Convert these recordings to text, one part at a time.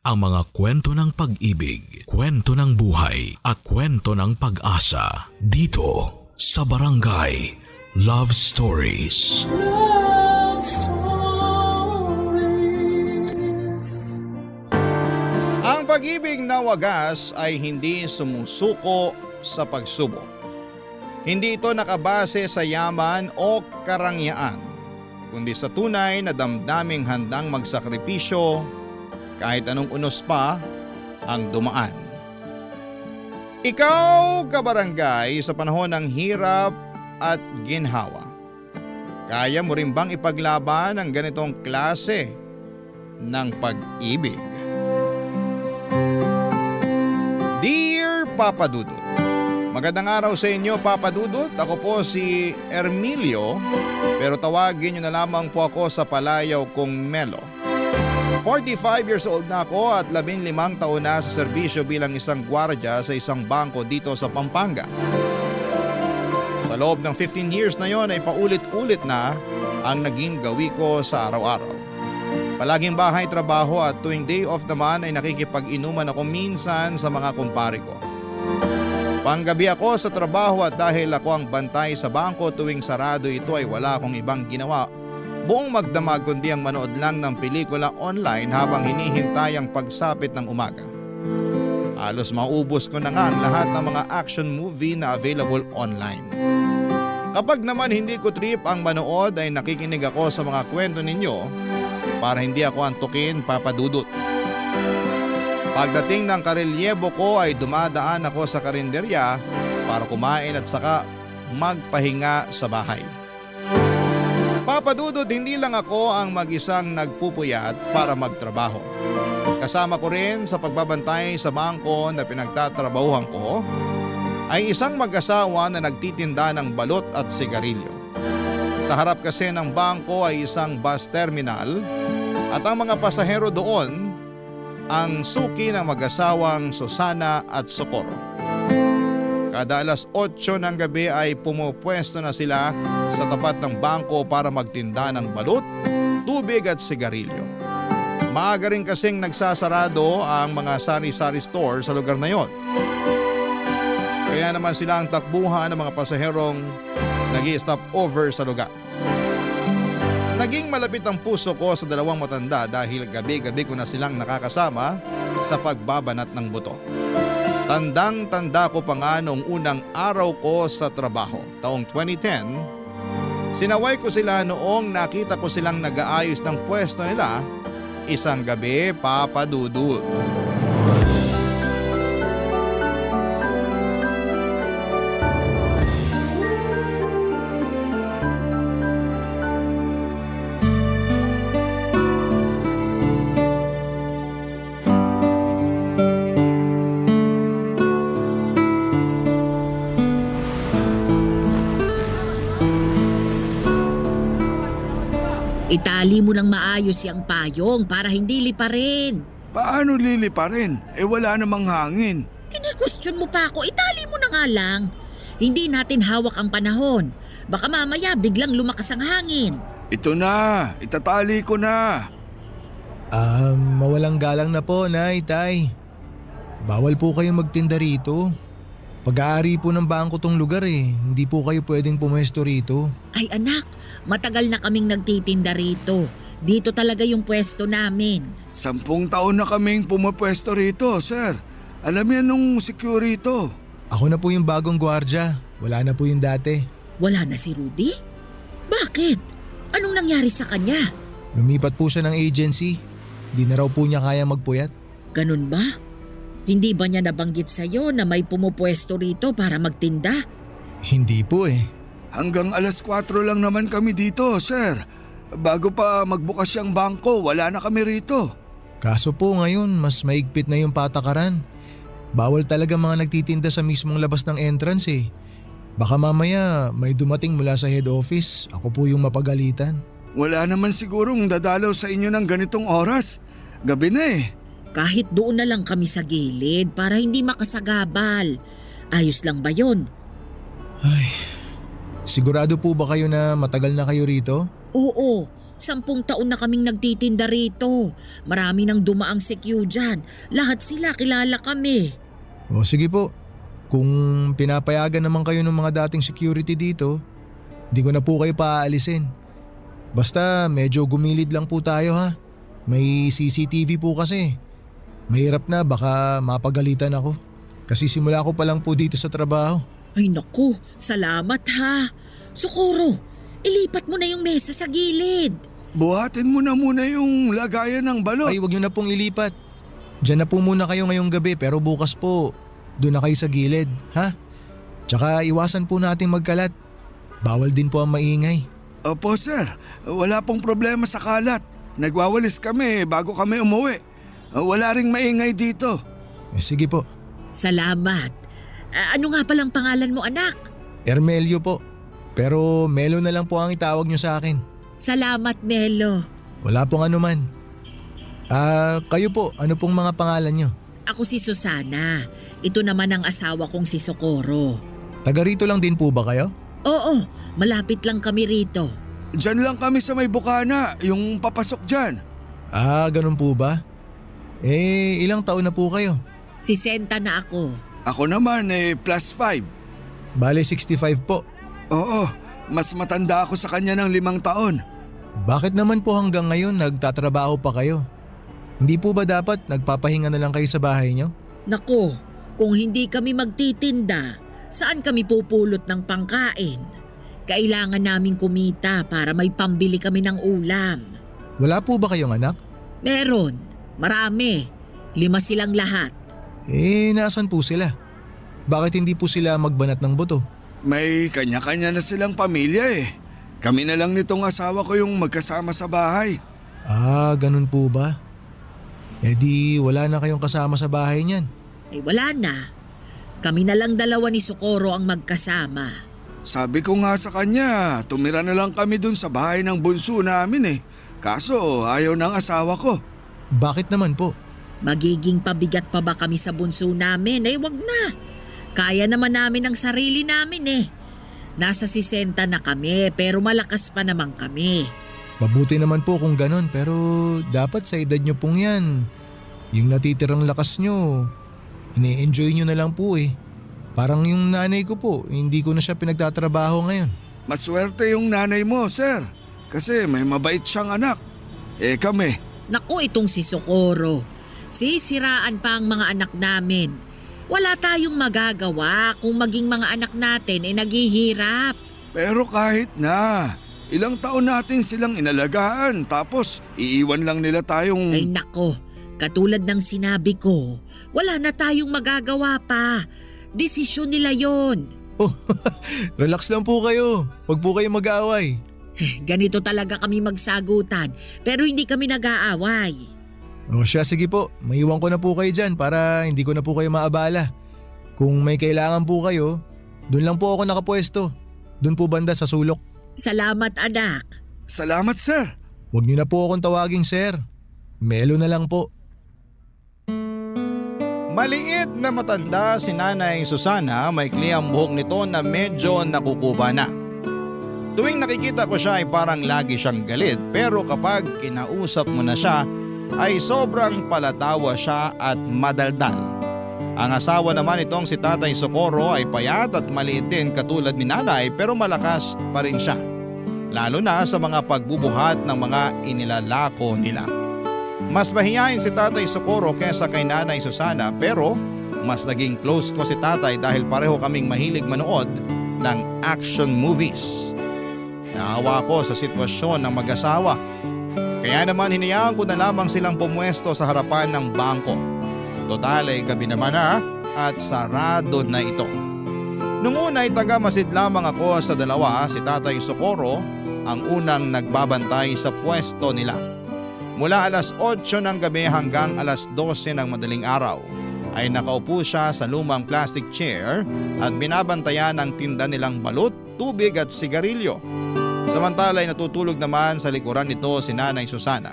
ang mga kwento ng pag-ibig, kwento ng buhay at kwento ng pag-asa dito sa Barangay Love Stories. Love Stories. Ang pag-ibig na wagas ay hindi sumusuko sa pagsubok. Hindi ito nakabase sa yaman o karangyaan, kundi sa tunay na damdaming handang magsakripisyo kahit anong unos pa ang dumaan. Ikaw, kabarangay, sa panahon ng hirap at ginhawa, kaya mo rin bang ipaglaban ang ganitong klase ng pag-ibig? Dear Papa Dudut, magandang araw sa inyo, Papa Dudut. Ako po si Ermilio, pero tawagin niyo na lamang po ako sa palayaw kong Melo. 45 years old na ako at 15 taon na sa serbisyo bilang isang gwardya sa isang bangko dito sa Pampanga. Sa loob ng 15 years na yon ay paulit-ulit na ang naging gawi ko sa araw-araw. Palaging bahay trabaho at tuwing day off naman ay nakikipag-inuman ako minsan sa mga kumpare ko. Panggabi ako sa trabaho at dahil ako ang bantay sa bangko tuwing sarado ito ay wala akong ibang ginawa buong magdamag kundi ang manood lang ng pelikula online habang hinihintay ang pagsapit ng umaga. Halos maubos ko na nga ang lahat ng mga action movie na available online. Kapag naman hindi ko trip ang manood ay nakikinig ako sa mga kwento ninyo para hindi ako antukin, Papa Dudut. Pagdating ng karelyebo ko ay dumadaan ako sa karinderya para kumain at saka magpahinga sa bahay. Papa Dudut, hindi lang ako ang mag-isang nagpupuyat para magtrabaho. Kasama ko rin sa pagbabantay sa bangko na pinagtatrabahuhan ko ay isang mag-asawa na nagtitinda ng balot at sigarilyo. Sa harap kasi ng bangko ay isang bus terminal at ang mga pasahero doon ang suki ng mag-asawang Susana at Socorro. Kada alas 8 ng gabi ay pumupwesto na sila sa tapat ng bangko para magtinda ng balot, tubig at sigarilyo. Maaga rin kasing nagsasarado ang mga sari-sari store sa lugar na yon. Kaya naman sila ang takbuhan ng mga pasaherong nag-i-stop over sa lugar. Naging malapit ang puso ko sa dalawang matanda dahil gabi-gabi ko na silang nakakasama sa pagbabanat ng buto. Tandang-tanda ko pa nga noong unang araw ko sa trabaho, taong 2010, sinaway ko sila noong nakita ko silang nag-aayos ng pwesto nila isang gabi, Papa Dudut. Itali mo ng maayos yung payong para hindi liparin. Paano liliparin? Wala namang hangin. Kine-question mo pa ako, itali mo na nga lang. Hindi natin hawak ang panahon. Baka mamaya biglang lumakas ang hangin. Ito na, itatali ko na. Mawalang galang na po, Nay, Tay. Bawal po kayong magtinda rito. Pag-aari po ng bangko tong lugar eh. Hindi po kayo pwedeng pumesto rito. Ay anak, matagal na kaming nagtitinda rito. Dito talaga yung pwesto namin. 10 taon na kaming pumapwesto rito, sir. Alam yan nung security. Ako na po yung bagong gwardya. Wala na po yung dati. Wala na si Rudy? Bakit? Anong nangyari sa kanya? Lumipat po siya ng agency. Di na raw po niya kaya magpuyat. Ganun ba? Hindi ba niya nabanggit sa'yo na may pumupwesto rito para magtinda? Hindi po eh. Hanggang alas 4 lang naman kami dito, sir. Bago pa magbukas yung bangko, wala na kami rito. Kaso po ngayon, mas maigpit na yung patakaran. Bawal talaga mga nagtitinda sa mismong labas ng entrance eh. Baka mamaya may dumating mula sa head office, ako po yung mapagalitan. Wala naman sigurong dadalaw sa inyo ng ganitong oras. Gabi na eh. Kahit doon na lang kami sa gilid para hindi makasagabal. Ayos lang ba yon? Ay, sigurado po ba kayo na matagal na kayo rito? Oo, 10 taon na kaming nagtitinda rito. Marami nang dumaang CQ dyan. Lahat sila kilala kami. O sige po, kung pinapayagan naman kayo ng mga dating security dito, di ko na po kayo paaalisin. Basta medyo gumilid lang po tayo ha. May CCTV po kasi. Mahirap na baka mapagalitan ako. Kasi simula ko pa lang po dito sa trabaho. Ay naku, salamat ha. Socorro, ilipat mo na yung mesa sa gilid. Buhatin mo na muna yung lagayan ng balot. Ay, wag nyo na pong ilipat. Diyan na po muna kayo ngayong gabi pero bukas po, doon na kayo sa gilid, ha? Tsaka iwasan po natin magkalat. Bawal din po ang maingay. Opo sir, wala pong problema sa kalat. Nagwawalis kami bago kami umuwi. Wala ring maingay dito. Sige po. Salamat. Ano nga palang pangalan mo anak? Ermelio po. Pero Melo na lang po ang itawag nyo sa akin. Salamat Melo. Wala pong anuman. Kayo po, ano pong mga pangalan nyo? Ako si Susana. Ito naman ang asawa kong si Socorro. Taga rito lang din po ba kayo? Oo, malapit lang kami rito. Diyan lang kami sa may bukana, yung papasok dyan. Ganun po ba? Ilang taon na po kayo? 60 na ako. Ako naman +5. Bale 65 po. Oo, mas matanda ako sa kanya ng 5 taon. Bakit naman po hanggang ngayon nagtatrabaho pa kayo? Hindi po ba dapat nagpapahinga na lang kayo sa bahay nyo? Naku, kung hindi kami magtitinda, saan kami pupulot ng pangkain? Kailangan naming kumita para may pambili kami ng ulam. Wala po ba kayong anak? Meron, marami. 5 silang lahat. Nasaan po sila? Bakit hindi po sila magbanat ng buto? May kanya-kanya na silang pamilya eh. Kami na lang nitong asawa ko yung magkasama sa bahay. Ganun po ba? Di wala na kayong kasama sa bahay niyan. Wala na. Kami na lang dalawa ni Socorro ang magkasama. Sabi ko nga sa kanya, tumira na lang kami dun sa bahay ng bunso namin eh. Kaso ayaw ng asawa ko. Bakit naman po? Magiging pabigat pa ba kami sa bunso namin? Wag na. Kaya naman namin ang sarili namin eh. Nasa 60 na kami pero malakas pa naman kami. Mabuti naman po kung ganun pero dapat sa edad nyo pong yan. Yung natitirang lakas nyo, ini-enjoy nyo na lang po eh. Parang yung nanay ko po, hindi ko na siya pinagtatrabaho ngayon. Maswerte yung nanay mo, sir. Kasi may mabait siyang anak. Kami. Naku, itong si Socorro. Sisiraan pa ang mga anak namin. Wala tayong magagawa kung maging mga anak natin naghihirap. Pero kahit na, ilang taon natin silang inalagaan tapos iiwan lang nila tayong… Ay nako, katulad ng sinabi ko, wala na tayong magagawa pa. Desisyon nila yon. Relax lang po kayo. Huwag po kayo mag-aaway. Ganito talaga kami magsagutan pero hindi kami nag-aaway. Siya, sige po. Maiwan ko na po kayo dyan para hindi ko na po kayo maabala. Kung may kailangan po kayo, doon lang po ako nakapwesto. Doon po banda sa sulok. Salamat anak. Salamat sir. Huwag niyo na po akong tawaging sir. Melo na lang po. Maliit na matanda si Nanay Susana, maikli ang buhok nito na medyo nakukuba na. Tuwing nakikita ko siya ay parang lagi siyang galit pero kapag kinausap mo na siya ay sobrang palatawa siya at madaldal. Ang asawa naman itong si Tatay Socorro ay payat at maliit din katulad ni Nanay pero malakas pa rin siya. Lalo na sa mga pagbubuhat ng mga inilalako nila. Mas mahiyain si Tatay Socorro kesa kay Nanay Susana pero mas naging close ko si Tatay dahil pareho kaming mahilig manood ng action movies. Naawa ko sa sitwasyon ng mag-asawa. Kaya naman hinayaan ko na lamang silang pumwesto sa harapan ng bangko. Total ay gabi naman na at sarado na ito. Nung una ay taga-masid lamang ako sa dalawa, si Tatay Socorro ang unang nagbabantay sa pwesto nila. Mula alas 8 ng gabi hanggang alas 12 ng madaling araw ay nakaupo siya sa lumang plastic chair at binabantayan ang tinda nilang balut, tubig at sigarilyo. Samantala ay natutulog naman sa likuran nito si Nanay Susana.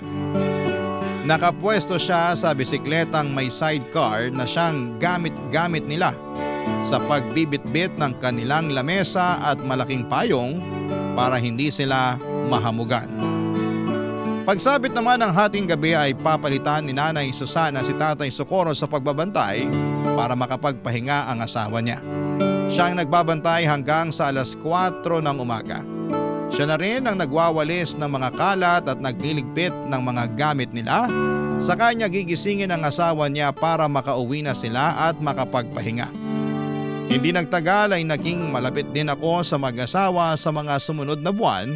Nakapwesto siya sa bisikletang may sidecar na siyang gamit-gamit nila sa pagbibitbit ng kanilang lamesa at malaking payong para hindi sila mahamugan. Pagsapit naman ng hating gabi ay papalitan ni Nanay Susana si Tatay Socorro sa pagbabantay para makapagpahinga ang asawa niya. Siya ang nagbabantay hanggang sa alas 4 ng umaga. Siya na rin ang nagwawalis ng mga kalat at nagliligpit ng mga gamit nila. Saka niya gigisingin ang asawa niya para makauwi na sila at makapagpahinga. Hindi nagtagal ay naging malapit din ako sa mag-asawa sa mga sumunod na buwan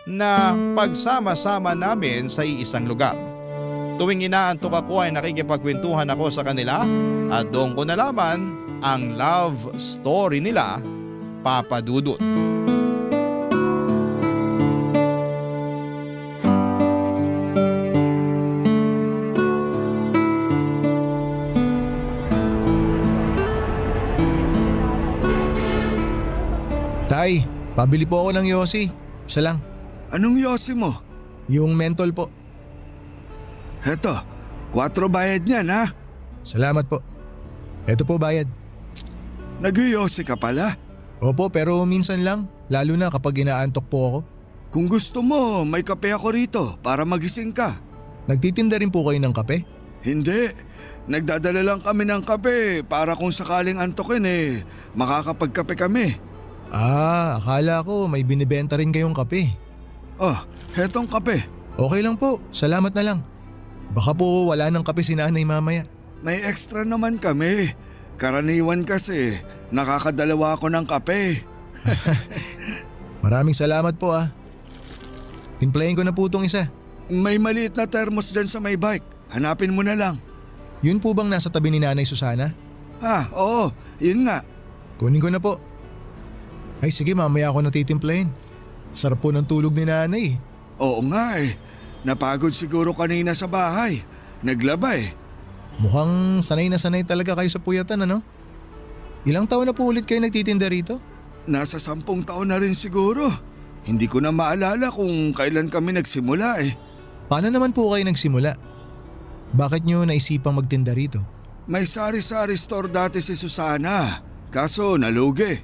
na pagsama-sama namin sa iisang lugar. Tuwing inaantok ako ay nakikipagkwentuhan ako sa kanila at doon ko nalaman ang love story nila, Papa Dudut. Tay, pabili po ako ng yosi. Isa lang. Anong yosi mo? Yung mentol po. Heto, 4 bayad niyan ha. Salamat po. Eto po bayad. Nag-yosi ka pala? Opo, pero minsan lang. Lalo na kapag inaantok po ako. Kung gusto mo, may kape ako rito para magising ka. Nagtitinda rin po kayo ng kape? Hindi. Nagdadala lang kami ng kape para kung sakaling antokin makakapagkape kami. Akala ko may binibenta rin kayong kape. Oh, hetong kape. Okay lang po, salamat na lang. Baka po wala ng kape si nanay mamaya. May extra naman kami. Karaniwan kasi, nakakadalawa ako ng kape. Maraming salamat po Timplahin ko na po itong isa. May maliit na thermos dyan sa may bike. Hanapin mo na lang. Yun po bang nasa tabi ni Nanay Susana? Oo, yun nga. Kunin ko na po. Ay sige, mamaya ako natitimplahin. Sarap po ng tulog ni nanay. Oo nga Napagod siguro kanina sa bahay. Naglaba Mukhang sanay na sanay talaga kayo sa puyatan ano? Ilang taon na po ulit kayo nagtitinda rito? Nasa 10 taon na rin siguro. Hindi ko na maalala kung kailan kami nagsimula Paano naman po kayo nagsimula? Bakit nyo naisipang magtinda rito? May sari-sari store dati si Susana. Kaso nalugi.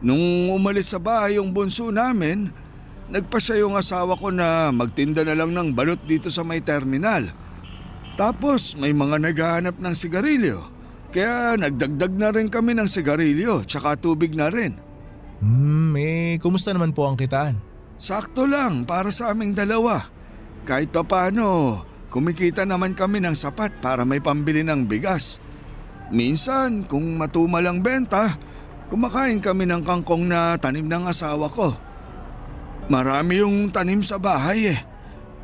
Nung umalis sa bahay yung bunso namin, nagpasya yung asawa ko na magtinda na lang ng balot dito sa may terminal. Tapos may mga naghahanap ng sigarilyo. Kaya nagdagdag na rin kami ng sigarilyo tsaka tubig na rin. Kumusta naman po ang kitaan? Sakto lang para sa aming dalawa. Kahit papano, kumikita naman kami ng sapat para may pambili ng bigas. Minsan, kung matumal ang benta, kumakain kami ng kangkong na tanim ng asawa ko. Marami yung tanim sa bahay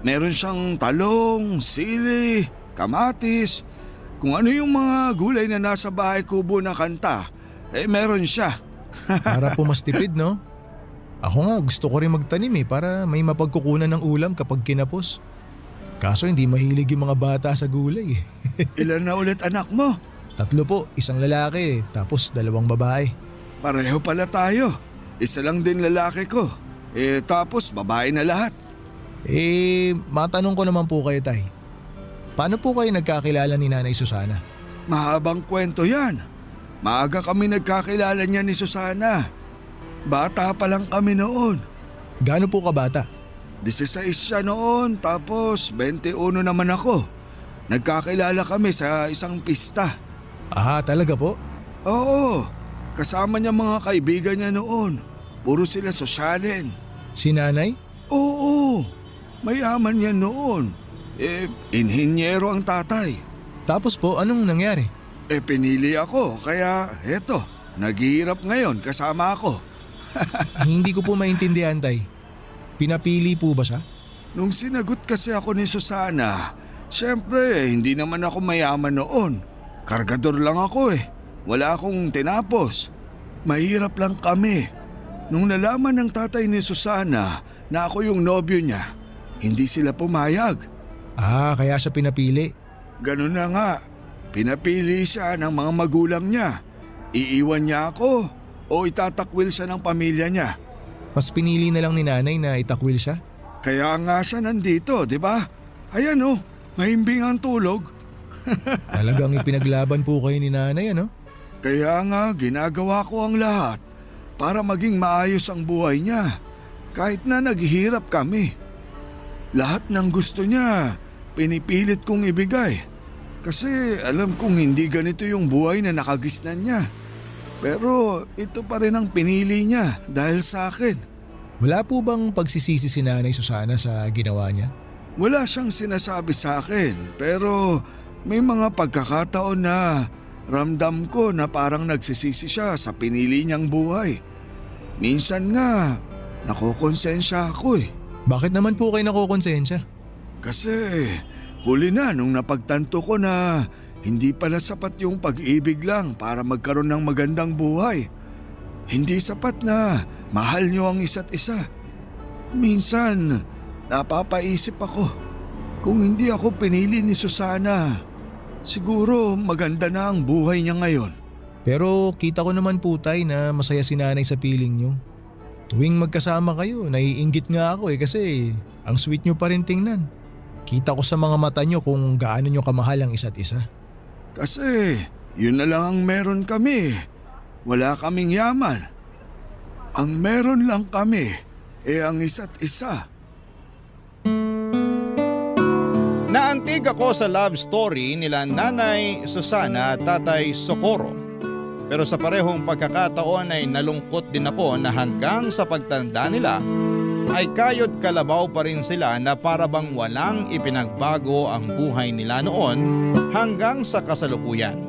Meron siyang talong, sili, kamatis. Kung ano yung mga gulay na nasa bahay kubo na kanta, meron siya. Para po mas tipid, no? Ako nga gusto ko rin magtanim para may mapagkukunan ng ulam kapag kinapos. Kaso hindi mahilig yung mga bata sa gulay Ilan na ulit anak mo? 3 po, isang lalaki tapos 2 babae. Pareho pala tayo. Isa lang din lalaki ko. Tapos babae na lahat. Matanong ko naman po kayo, Tay. Paano po kayo nagkakilala ni Nanay Susana? Mahabang kwento yan. Maaga kami nagkakilala niya ni Susana. Bata pa lang kami noon. Gaano po kabata? 16 siya noon tapos 21 naman ako. Nagkakilala kami sa isang pista. Talaga po? Oo, kasama niya mga kaibigan niya noon. Puro sila sosyalin. Si Nanay? Oo, mayaman yan noon. Inhinyero ang tatay. Tapos po, anong nangyari? Pinili ako kaya eto, naghihirap ngayon kasama ako. Hindi ko po maintindihan, Tay. Pinapili po ba siya? Nung sinagot kasi ako ni Susana, syempre hindi naman ako mayaman noon. Kargador lang ako Wala akong tinapos. Mahirap lang kami. Nung nalaman ng tatay ni Susana na ako yung nobyo niya, hindi sila pumayag. Kaya siya pinapili. Ganun na nga. Pinapili siya ng mga magulang niya. Iiwan niya ako o itatakwil siya ng pamilya niya. Mas pinili na lang ni Nanay na itakwil siya? Kaya nga siya nandito, di ba? Ayan mahimbing ang tulog. Talagang ipinaglaban po kayo ni Nanay, ano? Kaya nga ginagawa ko ang lahat para maging maayos ang buhay niya kahit na naghihirap kami. Lahat ng gusto niya, pinipilit kong ibigay. Kasi alam kong hindi ganito yung buhay na nakagisnan niya. Pero ito pa rin ang pinili niya dahil sa akin. Wala po bang pagsisisi si Nanay Susana sa ginawa niya? Wala siyang sinasabi sa akin pero may mga pagkakataon na ramdam ko na parang nagsisisi siya sa pinili niyang buhay. Minsan nga, nakokonsensya ako eh. Bakit naman po kayo nakokonsensya? Kasi huli na nung napagtanto ko na hindi pala sapat yung pag-ibig lang para magkaroon ng magandang buhay. Hindi sapat na mahal niyo ang isa't isa. Minsan, napapaisip ako, kung hindi ako pinili ni Susana, siguro maganda na ang buhay niya ngayon. Pero kita ko naman po tay na masaya si Nanay sa piling niyo. Tuwing magkasama kayo, naiinggit nga ako kasi ang sweet niyo pa rin tingnan. Kita ko sa mga mata niyo kung gaano niyo kamahal ang isa't isa. Kasi yun na lang ang meron kami. Wala kaming yaman. Ang meron lang kami ang isa't isa. Naantig ako sa love story nila Nanay Susana at Tatay Socorro. Pero sa parehong pagkakataon ay nalungkot din ako na hanggang sa pagtanda nila ay kayod kalabaw pa rin sila na para bang walang ipinagbago ang buhay nila noon hanggang sa kasalukuyan.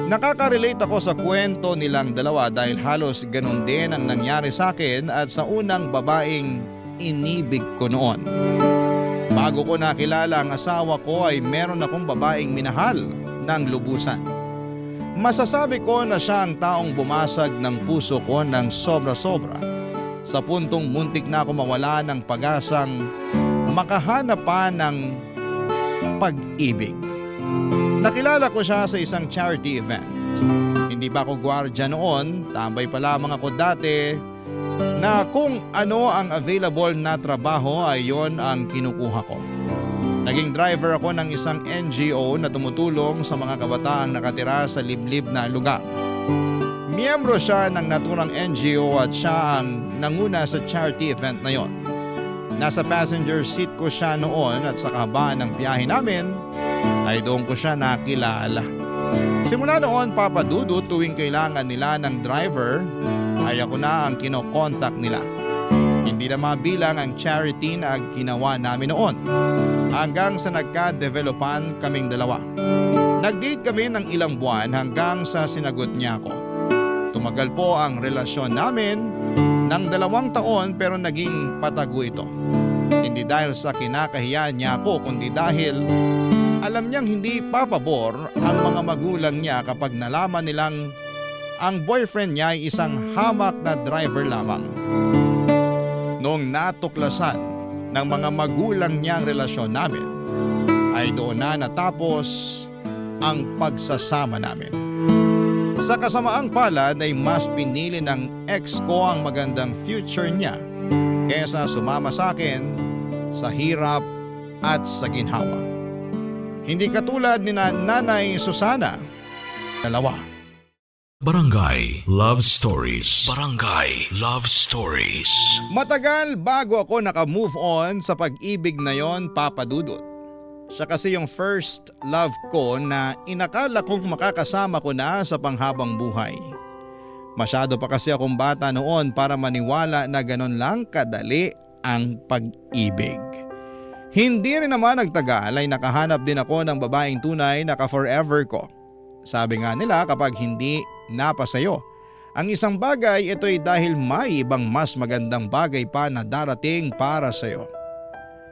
Nakaka-relate ako sa kwento nilang dalawa dahil halos ganun din ang nangyari sa akin at sa unang babaeng inibig ko noon. Bago ko nakilala ang asawa ko ay meron akong babaeng minahal ng lubusan. Masasabi ko na siya ang taong bumasag ng puso ko ng sobra-sobra sa puntong muntik na ako mawala ng pag-asang makahanap pa ng pag-ibig. Nakilala ko siya sa isang charity event. Hindi pa ako gwardiya noon, tambay pa lamang ako dati na kung ano ang available na trabaho ay yon ang kinukuha ko. Naging driver ako ng isang NGO na tumutulong sa mga kabataang nakatira sa liblib na lugar. Miyembro siya ng naturang NGO at siya ang nanguna sa charity event na yon. Nasa passenger seat ko siya noon at sa kahabaan ng biyahe namin ay doon ko siya nakilala. Simula noon, Papa Dudut, tuwing kailangan nila ng driver ay ako na ang kinokontak nila. Hindi na mabilang ang charity na ginawa namin noon hanggang sa nagka-developan kaming dalawa. Nag-date kami ng ilang buwan hanggang sa sinagot niya ako. Tumagal po ang relasyon namin ng 2 taon pero naging patago ito. Hindi dahil sa kinakahiyaan niya ako kundi dahil alam niyang hindi papabor ang mga magulang niya kapag nalaman nilang ang boyfriend niya ay isang hamak na driver lamang. Noong natuklasan ng mga magulang niya ang relasyon namin, ay doon na natapos ang pagsasama namin. Sa kasamaang palad ay mas pinili ng ex ko ang magandang future niya kaysa sumama sa akin sa hirap at sa ginhawa. Hindi katulad ni Nanay Susana, dalawa. Barangay Love Stories. Barangay Love Stories. Matagal bago ako naka-move on sa pag-ibig na yon, Papa Dudut. Siya kasi yung first love ko na inakala kong makakasama ko na sa panghabang buhay. Masyado pa kasi akong bata noon para maniwala na ganon lang kadali ang pag-ibig. Hindi rin naman nagtagal ay nakahanap din ako ng babaeng tunay na ka-forever ko. Sabi nga nila kapag hindi napasayo ang isang bagay, ito'y dahil may ibang mas magandang bagay pa na darating para sayo.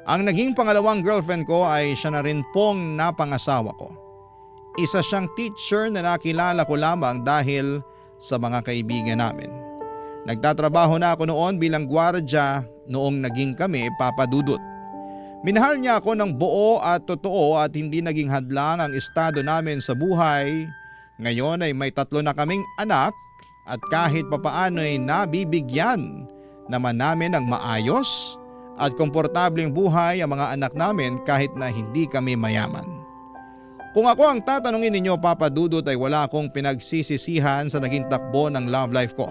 Ang naging pangalawang girlfriend ko ay siya na rin pong napangasawa ko. Isa siyang teacher na nakilala ko lamang dahil sa mga kaibigan namin. Nagtatrabaho na ako noon bilang gwardiya noong naging kami, Papa Dudut. Minahal niya ako ng buo at totoo at hindi naging hadlang ang estado namin sa buhay. Ngayon ay may 3 na kaming anak at kahit papaano ay nabibigyan naman namin ng maayos at komportableng buhay ang mga anak namin kahit na hindi kami mayaman. Kung ako ang tatanungin ninyo, Papa Dudut, ay wala akong pinagsisisihan sa naging takbo ng love life ko.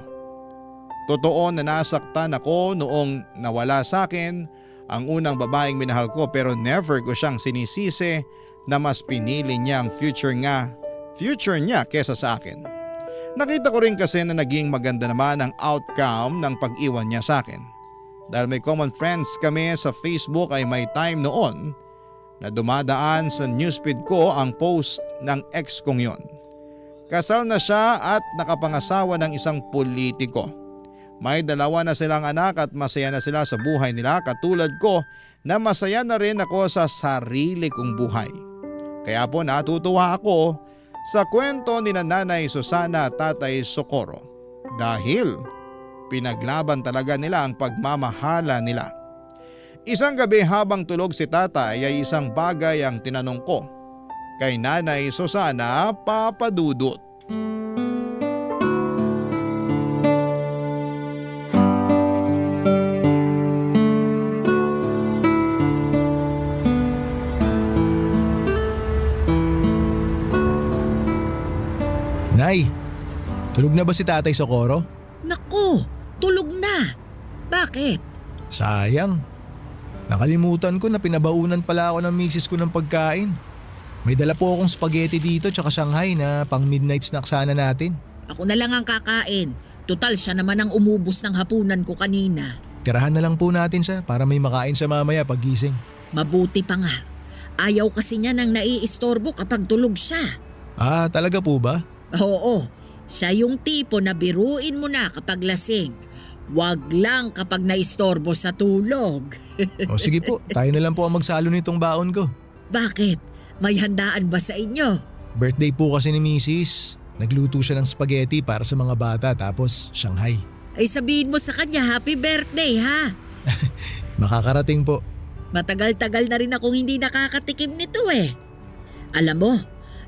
Totoo na nasaktan ako noong nawala sa akin ang unang babaeng minahal ko pero never ko siyang sinisisi na mas pinili niya ang future niya kesa sa akin. Nakita ko rin kasi na naging maganda naman ang outcome ng pag-iwan niya sa akin. Dahil may common friends kami sa Facebook ay may time noon na dumadaan sa newsfeed ko ang post ng ex kong yon. Kasal na siya at nakapangasawa ng isang politiko. May 2 na silang anak at masaya na sila sa buhay nila katulad ko na masaya na rin ako sa sarili kong buhay. Kaya po natutuwa ako sa kwento ni Nanay Susana at Tatay Socorro dahil pinaglaban talaga nila ang pagmamahala nila. Isang gabi habang tulog si Tatay ay isang bagay ang tinanong ko kay Nanay Susana, Papa Dudut. Nay, tulog na ba si Tatay Socorro? Naku, tulog na. Bakit? Sayang. Nakalimutan ko na pinabaunan pala ako ng misis ko ng pagkain. May dala po akong spaghetti dito tsaka Shanghai na pang midnight snack sana natin. Ako na lang ang kakain. Total siya naman ang umubos ng hapunan ko kanina. Tirahan na lang po natin siya para may makain sa mamaya paggising. Mabuti pa nga. Ayaw kasi niya nang naiistorbo kapag tulog siya. Ah, talaga po ba? Oo, siya yung tipo na biruin mo na kapag lasing. Wag lang kapag naistorbo sa tulog. O sige po, tayo na lang po ang magsalo nitong baon ko. Bakit? May handaan ba sa inyo? Birthday po kasi ni Mrs. Nagluto siya ng spaghetti para sa mga bata tapos Shanghai. Ay sabihin mo sa kanya happy birthday ha. Makakarating po. Matagal-tagal na rin akong hindi nakakatikim nito eh. Alam mo,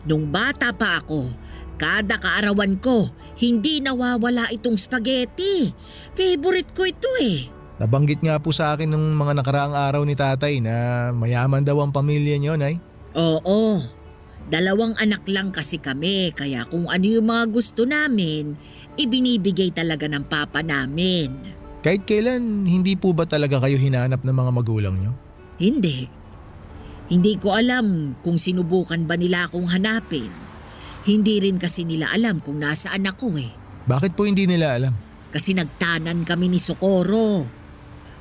nung bata pa ako, kada kaarawan ko, hindi nawawala itong spaghetti. Favorite ko ito eh. Nabanggit nga po sa akin nung mga nakaraang araw ni Tatay na mayaman daw ang pamilya niyo, Nay. Oo, 2 anak lang kasi kami kaya kung ano yung mga gusto namin, ibinibigay talaga ng papa namin. Kahit kailan, hindi po ba talaga kayo hinanap ng mga magulang niyo? Hindi. Hindi ko alam kung sinubukan ba nila akong hanapin. Hindi rin kasi nila alam kung nasaan ako eh. Bakit po hindi nila alam? Kasi nagtanan kami ni Socorro.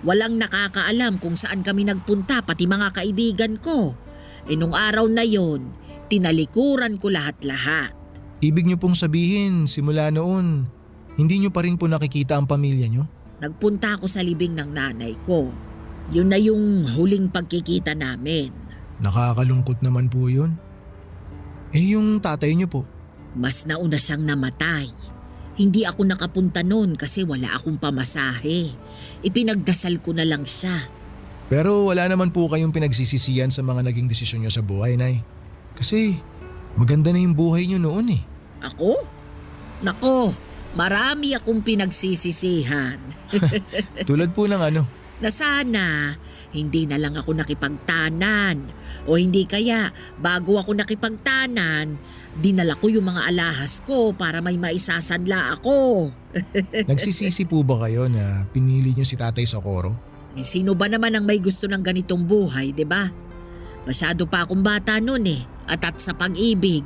Walang nakakaalam kung saan kami nagpunta pati mga kaibigan ko. Eh nung araw na yon, tinalikuran ko lahat-lahat. Ibig niyo pong sabihin, simula noon, hindi niyo pa rin po nakikita ang pamilya niyo? Nagpunta ako sa libing ng nanay ko. Yun na yung huling pagkikita namin. Nakakalungkot naman po yun. Eh yung tatay niyo po? Mas nauna siyang namatay. Hindi ako nakapunta noon kasi wala akong pamasahe. Ipinagdasal ko na lang siya. Pero wala naman po kayong pinagsisisihan sa mga naging desisyon niyo sa buhay, Nay. Kasi maganda na yung buhay niyo noon eh. Ako? Nako, marami akong pinagsisisihan. Tulad po ng ano? Na sana hindi na lang ako nakipagtanan. O hindi kaya bago ako nakipagtanan, dinala ko yung mga alahas ko para may maisasanla ako. Nagsisisi po ba kayo na pinili niyo si Tatay Socorro? Eh, sino ba naman ang may gusto ng ganitong buhay, 'di ba? Masyado pa akong bata noon eh, at sa pag-ibig.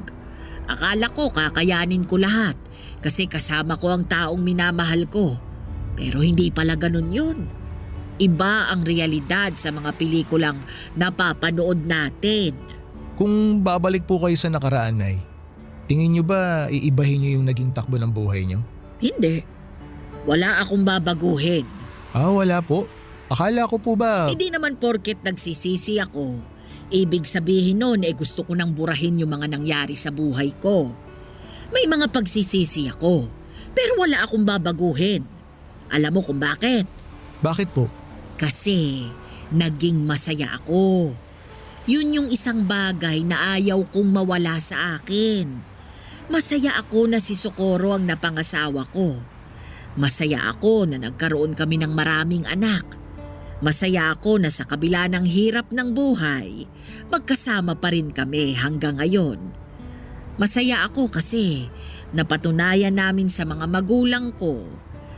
Akala ko kakayanin ko lahat kasi kasama ko ang taong minamahal ko. Pero hindi pala ganun yun. Iba ang realidad sa mga pelikulang napapanood natin. Kung babalik po kayo sa nakaraan, Nay, tingin niyo ba iibahin niyo yung naging takbo ng buhay niyo? Hindi. Wala akong babaguhin. Ah, wala po. Akala ko po ba… Hindi naman porket nagsisisi ako. Ibig sabihin nun gusto ko nang burahin yung mga nangyari sa buhay ko. May mga pagsisisi ako, pero wala akong babaguhin. Alam mo kung bakit? Bakit po? Kasi naging masaya ako. Yun yung isang bagay na ayaw kong mawala sa akin. Masaya ako na si Socorro ang napangasawa ko. Masaya ako na nagkaroon kami ng maraming anak. Masaya ako na sa kabila ng hirap ng buhay, magkasama pa rin kami hanggang ngayon. Masaya ako kasi napatunayan namin sa mga magulang ko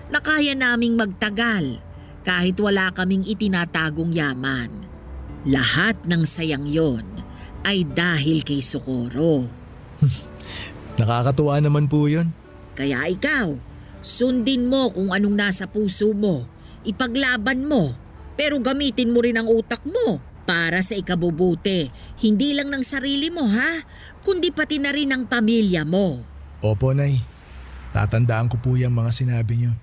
na kaya naming magtagal kahit wala kaming itinatagong yaman. Lahat ng sayang yon ay dahil kay Socorro. Nakakatuwa naman po yun. Kaya ikaw, sundin mo kung anong nasa puso mo, ipaglaban mo, pero gamitin mo rin ang utak mo para sa ikabubuti, hindi lang ng sarili mo ha, kundi pati na rin ng pamilya mo. Opo, Nay. Tatandaan ko po yung mga sinabi niyo.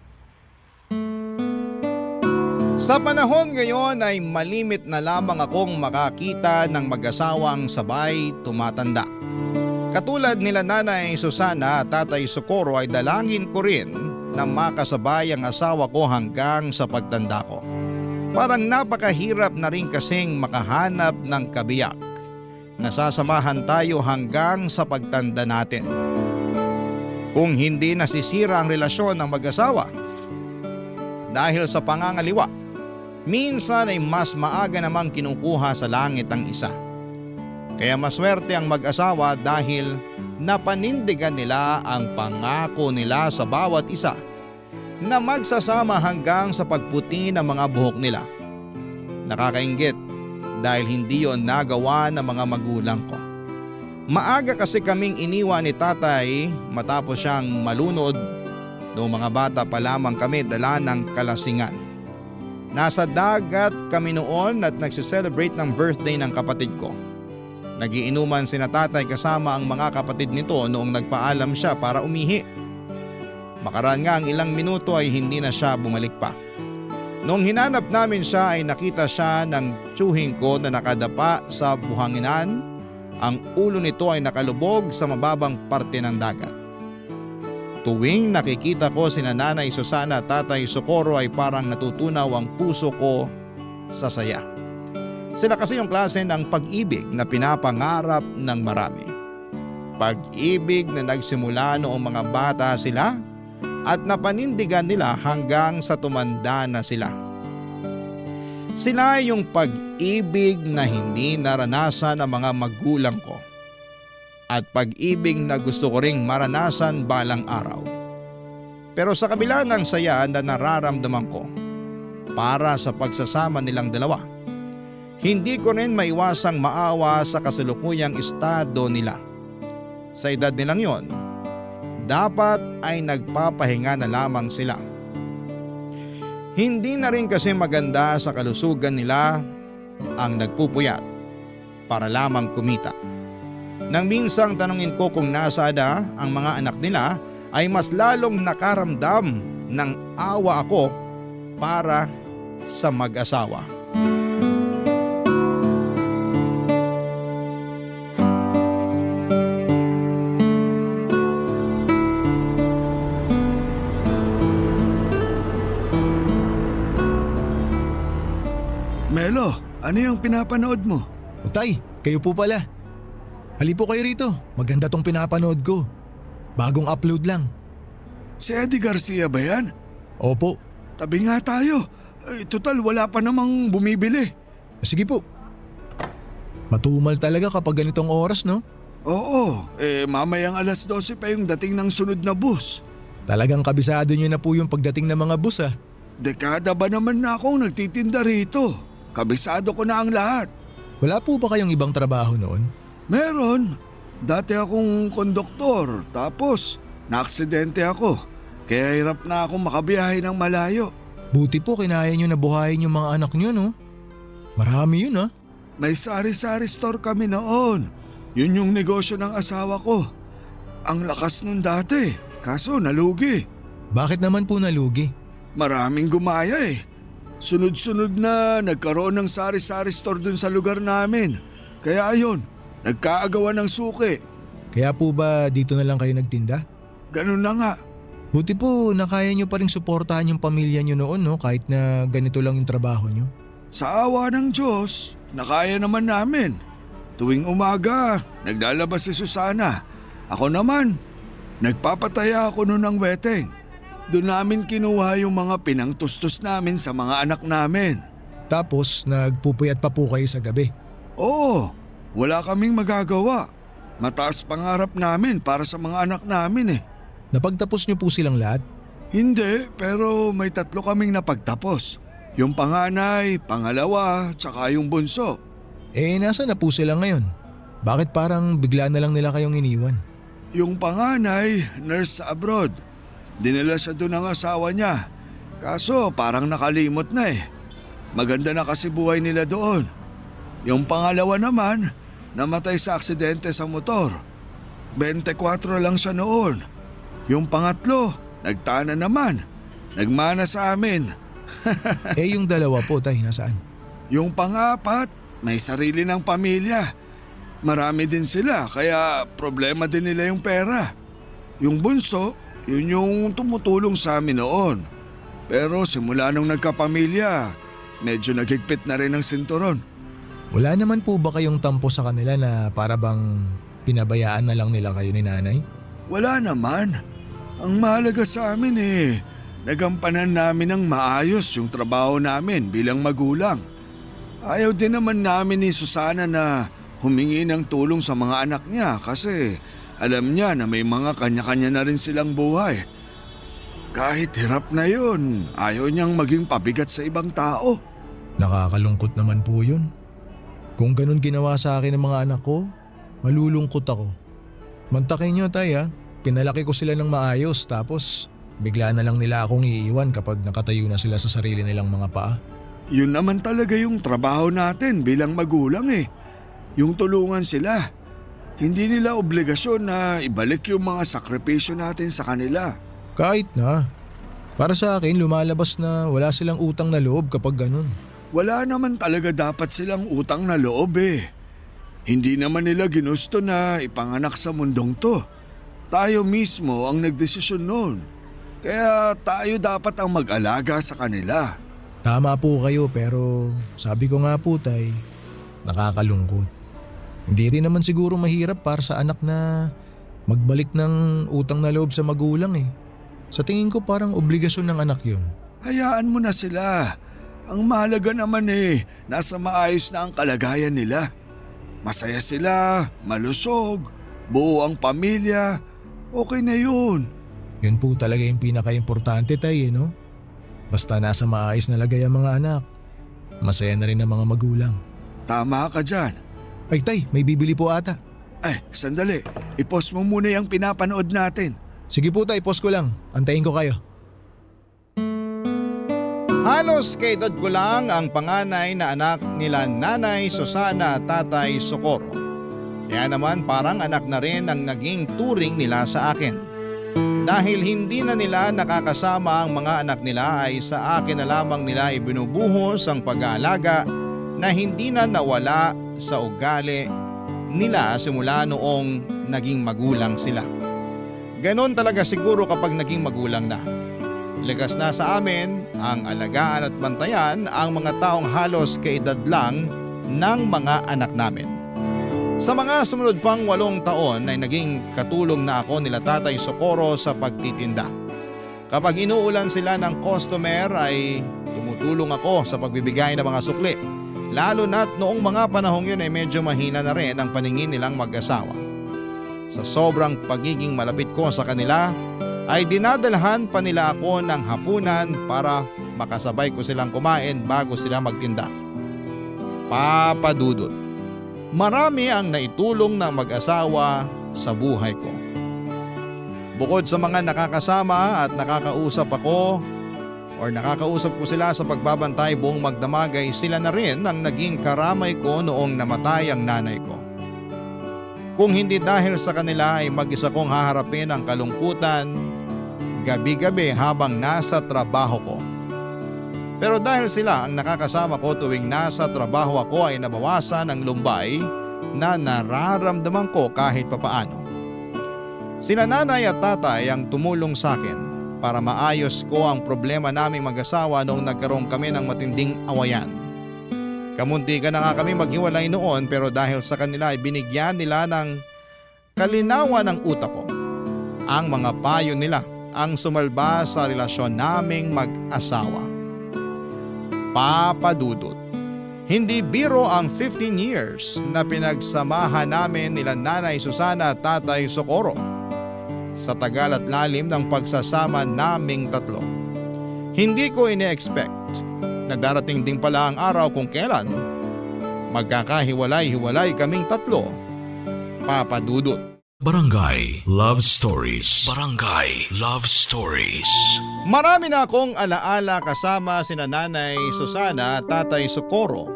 Sa panahon ngayon ay malimit na lamang akong makakita ng mag-asawang sabay tumatanda. Katulad nila Nanay Susana at Tatay Socorro ay dalangin ko rin na makasabay ang asawa ko hanggang sa pagtanda ko. Parang napakahirap na rin kasing makahanap ng kabiyak. Nasasamahan tayo hanggang sa pagtanda natin. Kung hindi nasisira ang relasyon ng mag-asawa dahil sa pangangaliwa, minsan ay mas maaga namang kinukuha sa langit ang isa. Kaya maswerte ang mag-asawa dahil napanindigan nila ang pangako nila sa bawat isa na magsasama hanggang sa pagputi ng mga buhok nila. Nakakainggit dahil hindi yon nagawa ng mga magulang ko. Maaga kasi kaming iniwan ni tatay matapos siyang malunod noong mga bata pa lamang kami dala ng kalasingan. Nasa dagat kami noon at nagsiselebrate ng birthday ng kapatid ko. Nagiinuman sina tatay kasama ang mga kapatid nito noong nagpaalam siya para umihi. Makaraan nga ang ilang minuto ay hindi na siya bumalik pa. Noong hinanap namin siya ay nakita siya ng tiyuhin ko na nakadapa sa buhanginan. Ang ulo nito ay nakalubog sa mababang parte ng dagat. Tuwing nakikita ko sina Nanay Susana at Tatay Socorro ay parang natutunaw ang puso ko sa saya. Sila kasi yung klase ng pag-ibig na pinapangarap ng marami. Pag-ibig na nagsimula noong mga bata sila at napanindigan nila hanggang sa tumanda na sila. Sila yung pag-ibig na hindi naranasan ng mga magulang ko. At pag-ibig na gusto ko ring maranasan balang araw. Pero sa kabila ng saya na nararamdaman ko para sa pagsasama nilang dalawa, hindi ko rin maiwasang maawa sa kasalukuyang estado nila. Sa edad nilang yon, dapat ay nagpapahinga na lamang sila. Hindi na rin kasi maganda sa kalusugan nila ang nagpupuyat para lamang kumita. Nang minsang tanungin ko kung nasaan na ang mga anak nila ay mas lalong nakaramdam ng awa ako para sa mag-asawa. Melo, ano yung pinapanood mo? O Tay, kayo po pala. Hali po kayo rito, maganda tong pinapanood ko. Bagong upload lang. Si Eddie Garcia ba yan? Opo. Tabi nga tayo. Total wala pa namang bumibili. Sige po. Matumal talaga kapag ganitong oras, no? Oo, mamayang 12:00 pa yung dating ng sunod na bus. Talagang kabisado nyo na po yung pagdating ng mga bus, ah. Dekada ba naman na akong nagtitinda rito? Kabisado ko na ang lahat. Wala po ba kayong ibang trabaho noon? Meron. Dati akong konduktor, tapos naaksidente ako. Kaya hirap na akong makabiyahe ng malayo. Buti po kinaya nyo na buhayin yung mga anak nyo, no? Marami yun, ah. May sari-sari store kami noon. Yun yung negosyo ng asawa ko. Ang lakas nun dati, kaso nalugi. Bakit naman po nalugi? Maraming gumaya eh. Sunod-sunod na nagkaroon ng sari-sari store dun sa lugar namin. Kaya ayun, nagkaagawan ng suki. Kaya po ba dito na lang kayo nagtinda? Ganun na nga. Buti po nakaya nyo pa rin suportahan yung pamilya nyo noon, no? Kahit na ganito lang yung trabaho nyo. Sa awa ng Diyos, nakaya naman namin. Tuwing umaga, naglalabas si Susana. Ako naman, nagpapataya ako noon ng weteng. Doon namin kinuha yung mga pinangtustos namin sa mga anak namin. Tapos nagpupuyat pa po kayo sa gabi. Oo, wala kaming magagawa. Mataas pangarap namin para sa mga anak namin eh. Napagtapos nyo po silang lahat? Hindi, pero may 3 kaming napagtapos. Yung panganay, pangalawa, tsaka yung bunso. Nasa na po sila ngayon? Bakit parang bigla na lang nila kayong iniwan? Yung panganay, nurse sa abroad. Dinala siya doon ng asawa niya. Kaso parang nakalimot na eh. Maganda na kasi buhay nila doon. Yung pangalawa naman, namatay sa aksidente sa motor. 24 lang siya noon. Yung pangatlo, nagtana naman. Nagmana sa amin. Yung dalawa po, tay, nasaan? Yung pangapat, may sarili ng pamilya. Marami din sila kaya problema din nila yung pera. Yung bunso, yun yung tumutulong sa amin noon. Pero simula nung nagkapamilya, medyo nagigpit na rin ang sinturon. Wala naman po ba kayong tampo sa kanila na para bang pinabayaan na lang nila kayo ni nanay? Wala naman. Ang mahalaga sa amin nagampanan namin ng maayos yung trabaho namin bilang magulang. Ayaw din naman namin ni Susana na humingi ng tulong sa mga anak niya kasi alam niya na may mga kanya-kanya na rin silang buhay. Kahit hirap na yun, ayaw niyang maging pabigat sa ibang tao. Nakakalungkot naman po yun. Kung ganun ginawa sa akin ng mga anak ko, malulungkot ako. Mantakin nyo tay ha, pinalaki ko sila ng maayos tapos bigla na lang nila akong iiwan kapag nakatayo na sila sa sarili nilang mga paa. Yun naman talaga yung trabaho natin bilang magulang Yung tulungan sila. Hindi nila obligasyon na ibalik yung mga sakripisyo natin sa kanila. Kahit na. Para sa akin lumalabas na wala silang utang na loob kapag ganun. Wala naman talaga dapat silang utang na loob Hindi naman nila ginusto na ipanganak sa mundong to. Tayo mismo ang nagdesisyon noon. Kaya tayo dapat ang mag-alaga sa kanila. Tama po kayo pero sabi ko nga po tay, nakakalungkot. Hindi rin naman siguro mahirap para sa anak na magbalik ng utang na loob sa magulang Sa tingin ko parang obligasyon ng anak yun. Hayaan mo na sila. Ang mahalaga naman nasa maayos na ang kalagayan nila. Masaya sila, malusog, buo ang pamilya, okay na yun. Yun po talaga yung pinaka-importante tay no? Basta nasa maayos na lagay ang mga anak. Masaya na rin ang mga magulang. Tama ka dyan. Ay tay, may bibili po ata. Ay, sandali. I-post mo muna yung pinapanood natin. Sige po tay, post ko lang. Antayin ko kayo. Halos kaedad ko lang ang panganay na anak nila Nanay Susana at Tatay Socorro. Kaya naman parang anak na rin ang naging turing nila sa akin. Dahil hindi na nila nakakasama ang mga anak nila ay sa akin na lamang nila ibinubuhos ang pag-aalaga na hindi na nawala sa ugali nila simula noong naging magulang sila. Ganon talaga siguro kapag naging magulang na. Likas na sa amin ang alagaan at bantayan ang mga taong halos kaedad lang ng mga anak namin. Sa mga sumunod pang 8 taon ay naging katulong na ako nila Tatay Socorro sa pagtitinda. Kapag inuulan sila ng customer ay tumutulong ako sa pagbibigay ng mga sukli. Lalo na't noong mga panahong yun ay medyo mahina na rin ang paningin nilang mag-asawa. Sa sobrang pagiging malapit ko sa kanila ay dinadalhan pa nila ako ng hapunan para makasabay ko silang kumain bago sila magtinda. Papa Dudut, marami ang naitulong ng mag-asawa sa buhay ko. Bukod sa mga nakakasama at nakakausap ako or nakakausap ko sila sa pagbabantay buong magdamag ay sila na rin ang naging karamay ko noong namatay ang nanay ko. Kung hindi dahil sa kanila ay mag-isa kong haharapin ang kalungkutan gabi-gabi habang nasa trabaho ko. Pero dahil sila ang nakakasama ko tuwing nasa trabaho ako ay nabawasan ang lumbay na nararamdaman ko kahit papaano. Sina nanay at tatay ang tumulong sa akin para maayos ko ang problema naming mag-asawa noong nagkaroon kami ng matinding awayan. Kamunti ka na nga kami maghiwalay noon pero dahil sa kanila ay binigyan nila ng kalinawan ng utak ko. Ang mga payo nila ang sumalba sa relasyon naming mag-asawa. Papa Dudut, hindi biro ang 15 years na pinagsamahan namin nila Nanay Susana at Tatay Socorro. Sa tagal at lalim ng pagsasama naming tatlo, hindi ko ine-expect na darating din pala ang araw kung kailan magkakahiwalay-hiwalay kaming tatlo, Papa Dudut. Barangay Love Stories. Barangay Love Stories. Marami na akong alaala kasama sina Nanay Susana at Tatay Socorro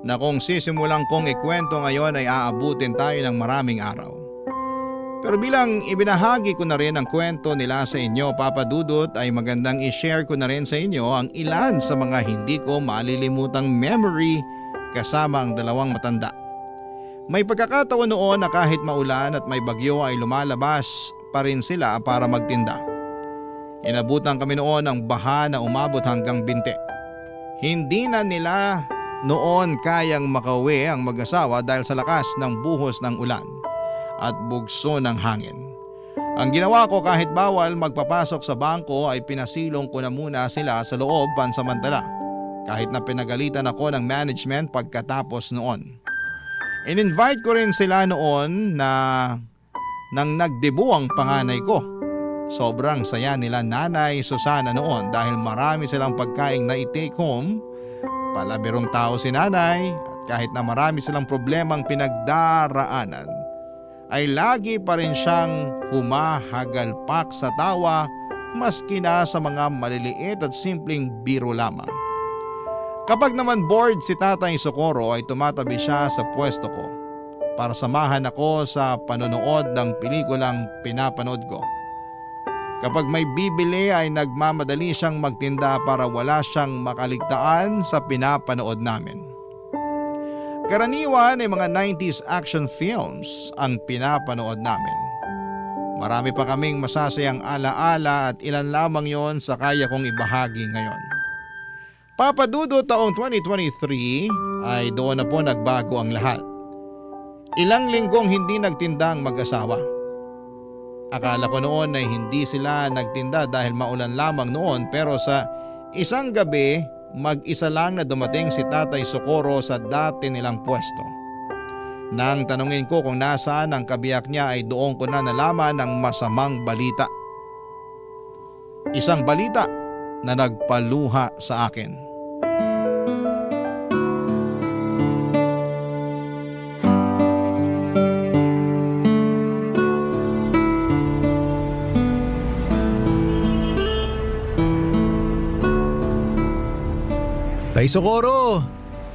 na kung sisimulang kong ikwento ngayon ay aabutin tayo ng maraming araw. Pero bilang ibinahagi ko na rin ang kwento nila sa inyo, Papa Dudut, ay magandang i-share ko na rin sa inyo ang ilan sa mga hindi ko malilimutang memory kasama ang dalawang matanda. May pagkakataon noon na kahit maulan at may bagyo ay lumalabas pa rin sila para magtinda. Inabutan kami noon ng baha na umabot hanggang binte. Hindi na nila noon kayang makauwi ang mag-asawa dahil sa lakas ng buhos ng ulan at bugso ng hangin. Ang ginawa ko kahit bawal magpapasok sa bangko ay pinasilong ko na muna sila sa loob pansamantala kahit na pinagalitan ako ng management pagkatapos noon. In-invite ko rin sila noon na nang nagdebu ang panganay ko. Sobrang saya nila Nanay Susana noon dahil marami silang pagkaing na i-take home. Palabirong tao si Nanay at kahit na marami silang problemang pinagdaraanan ay lagi pa rin siyang humahagalpak sa tawa maski na sa mga maliliit at simpleng biro lamang. Kapag naman bored si Tatay Socorro ay tumatabi siya sa pwesto ko para samahan ako sa panonood ng pelikulang pinapanood ko. Kapag may bibili ay nagmamadali siyang magtinda para wala siyang makaligtaan sa pinapanood namin. Karaniwan ay mga 90s action films ang pinapanood namin. Marami pa kaming masasayang alaala at ilan lamang yon sa kaya kong ibahagi ngayon. Papa Dudut, taong 2023 ay doon na po nagbago ang lahat. Ilang linggong hindi nagtinda ang mag-asawa. Akala ko noon ay hindi sila nagtinda dahil maulan lamang noon pero sa isang gabi mag-isa lang na dumating si Tatay Socorro sa dati nilang pwesto. Nang tanungin ko kung nasaan ang kabiyak niya ay doon ko na nalaman ang masamang balita. Isang balita na nagpaluha sa akin. Tay Socorro,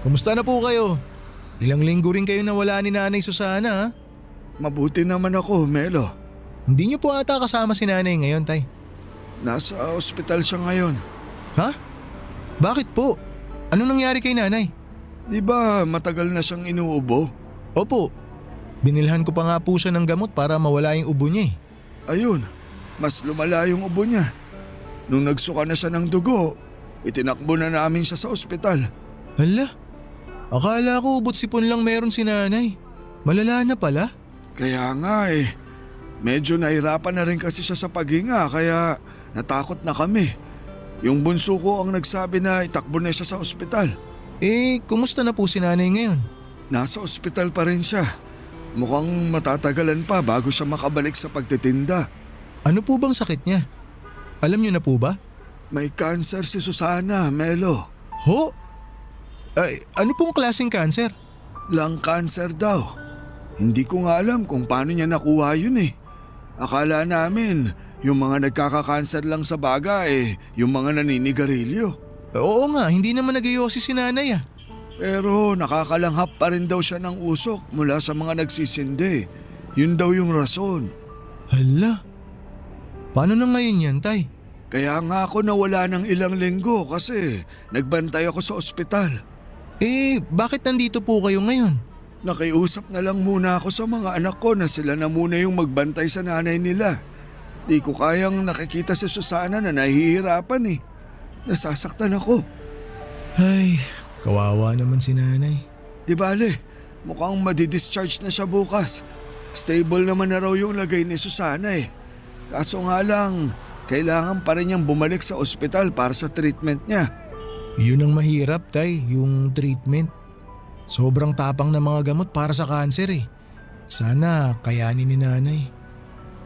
kumusta na po kayo? Ilang linggo rin kayo nawala ni Nanay Susana ha? Mabuti naman ako, Melo. Hindi niyo po ata kasama si Nanay ngayon, Tay. Nasa ospital siya ngayon. Ha? Bakit po? Anong nangyari kay Nanay? Di ba matagal na siyang inuubo? Opo, binilhan ko pa nga po siya ng gamot para mawala yung ubo niya eh. Ayun, mas lumala yung ubo niya. Nung nagsuka na siya ng dugo, itinakbo na namin siya sa ospital. Hala, akala ko ubot sipon lang meron si Nanay. Malala na pala. Kaya nga eh, medyo nahirapan na rin kasi siya sa paghinga kaya natakot na kami. Yung bunso ko ang nagsabi na itakbo na siya sa ospital. Eh, kumusta na po si Nanay ngayon? Nasa ospital pa rin siya. Mukhang matatagalan pa bago siya makabalik sa pagtitinda. Ano po bang sakit niya? Alam niyo na po ba? May cancer si Susana, Melo. Ho? Ay, ano pong klaseng cancer? Lung cancer daw. Hindi ko nga alam kung paano niya nakuha yun eh. Akala namin yung mga nagkaka-cancer lang sa baga yung mga naninigarilyo. Oo nga, hindi naman nag-iossi si Nanay ah. Pero nakakalanghap pa rin daw siya ng usok mula sa mga nagsisindi. Yun daw yung rason. Hala, paano na ngayon yan, Tay? Kaya nga ako nawala ng ilang linggo kasi nagbantay ako sa ospital. Eh, bakit nandito po kayo ngayon? Nakiusap na lang muna ako sa mga anak ko na sila na muna yung magbantay sa nanay nila. Di ko kayang nakikita si Susana na nahihirapan eh. Nasasaktan ako. Ay, kawawa naman si Nanay. Di bale, mukhang madidischarge na siya bukas. Stable naman na raw yung lagay ni Susana eh. Kaso nga lang, kailangan pa rin niyang bumalik sa ospital para sa treatment niya. Yun ang mahirap, Tay, yung treatment. Sobrang tapang na mga gamot para sa cancer eh. Sana kayanin ni Nanay.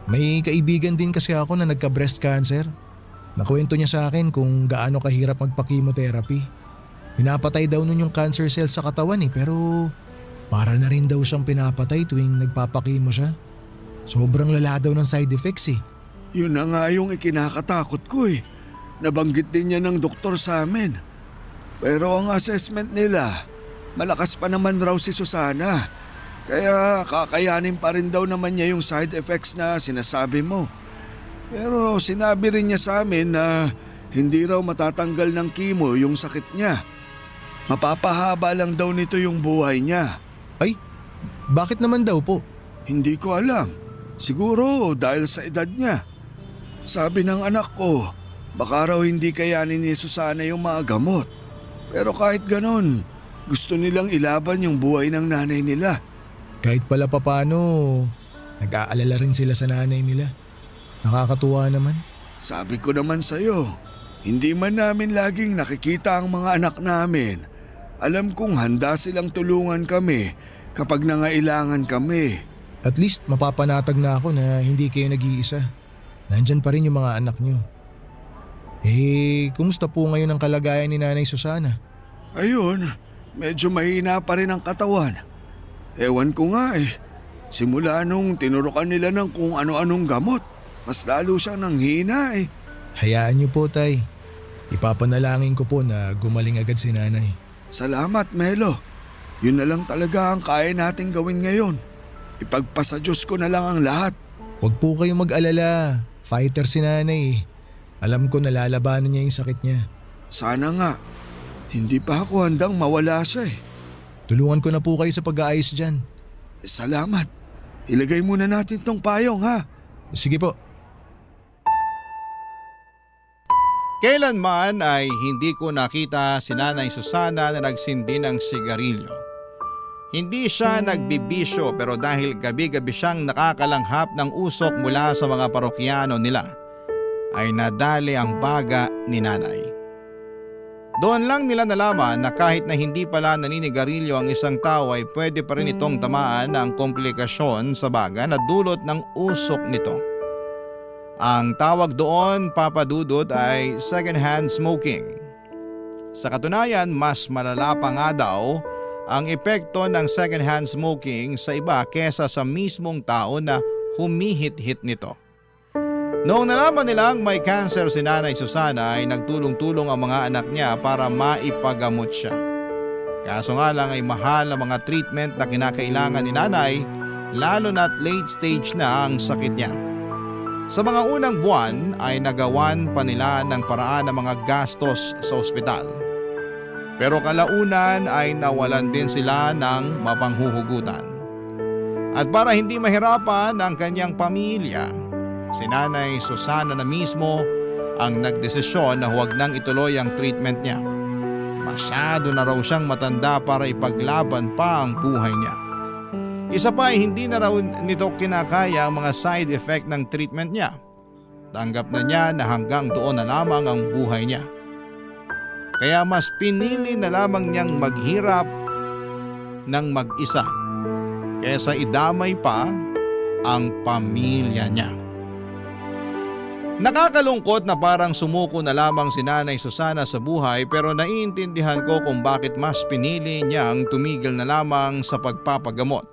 May kaibigan din kasi ako na nagka-breast cancer. Nakwento niya sa akin kung gaano kahirap magpa-chemotherapy. Pinapatay daw nun yung cancer cells sa katawan pero para na rin daw siyang pinapatay tuwing nagpapakimo siya. Sobrang lala daw ng side effects eh. Yun na nga yung ikinakatakot ko eh. Nabanggit din niya ng doktor sa amin. Pero ang assessment nila, malakas pa naman raw si Susana. Kaya kakayanin pa rin daw naman niya yung side effects na sinasabi mo. Pero sinabi rin niya sa amin na hindi raw matatanggal ng chemo yung sakit niya. Mapapahaba lang daw nito yung buhay niya. Ay, bakit naman daw po? Hindi ko alam. Siguro dahil sa edad niya. Sabi ng anak ko, baka raw hindi kayanin ni Susana yung mga gamot. Pero kahit ganon, gusto nilang ilaban yung buhay ng nanay nila. Kahit pala papano, nag-aalala rin sila sa nanay nila. Nakakatuwa naman. Sabi ko naman sa'yo, hindi man namin laging nakikita ang mga anak namin. Alam kong handa silang tulungan kami kapag nangailangan kami. At least mapapanatag na ako na hindi kayo nag-iisa. Nandyan pa rin yung mga anak nyo. Kumusta po ngayon ang kalagayan ni Nanay Susana? Ayun, medyo mahina pa rin ang katawan. Ewan ko nga eh. Simula nung tinurukan nila ng kung ano-anong gamot, mas lalo siyang nanghina eh. Hayaan nyo po, Tay. Ipapanalangin ko po na gumaling agad si Nanay. Salamat, Melo. Yun na lang talaga ang kaya nating gawin ngayon. Ipagpasa Diyos ko na lang ang lahat. Huwag po kayong mag-alala. Fighter si Nanay eh. Alam ko nalalabanan niya yung sakit niya. Sana nga. Hindi pa ako handang mawala siya eh. Tulungan ko na po kayo sa pag-aayos dyan. Salamat. Ilagay muna natin tong payong ha. Sige po. Kailanman ay hindi ko nakita si Nanay Susana na nagsindi ng sigarilyo. Hindi siya nagbibisyo pero dahil gabi-gabi siyang nakakalanghap ng usok mula sa mga parokyano nila, ay nadali ang baga ni Nanay. Doon lang nila nalaman na kahit na hindi pala naninigarilyo ang isang tao ay pwede pa rin itong tamaan ng komplikasyon sa baga na dulot ng usok nito. Ang tawag doon, Papa Dudut, ay second-hand smoking. Sa katunayan, mas malala pa nga daw ang epekto ng second-hand smoking sa iba kesa sa mismong tao na humihit-hit nito. Noong nalaman nilang may cancer si Nanay Susana ay nagtulong-tulong ang mga anak niya para maipagamot siya. Kaso nga lang ay mahal ang mga treatment na kinakailangan ni Nanay, lalo na't late stage na ang sakit niya. Sa mga unang buwan ay nagawan pa nila ng paraan ng mga gastos sa ospital. Pero kalaunan ay nawalan din sila ng mapanghuhugutan. At para hindi mahirapan ang kanyang pamilya, si Nanay Susana na mismo ang nagdesisyon na huwag nang ituloy ang treatment niya. Masyado na raw siyang matanda para ipaglaban pa ang buhay niya. Isa pa ay hindi na raw nito kinakaya ang mga side effect ng treatment niya. Tanggap na niya na hanggang doon na lamang ang buhay niya. Kaya mas pinili na lamang niyang maghirap ng mag-isa kaysa idamay pa ang pamilya niya. Nakakalungkot na parang sumuko na lamang si Nanay Susana sa buhay pero naiintindihan ko kung bakit mas pinili niyang tumigil na lamang sa pagpapagamot.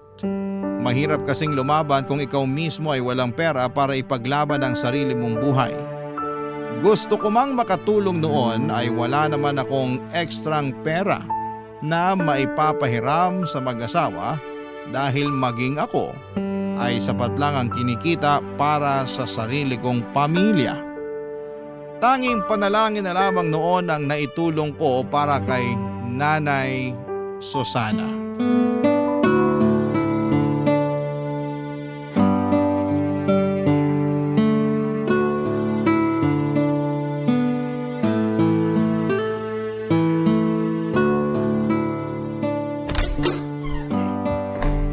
Mahirap kasing lumaban kung ikaw mismo ay walang pera para ipaglaban ang sarili mong buhay. Gusto ko mang makatulong noon ay wala naman akong ekstrang pera na maipapahiram sa mag-asawa dahil maging ako ay sapat lang ang kinikita para sa sarili kong pamilya. Tanging panalangin na lamang noon ang naitulong ko para kay Nanay Susana.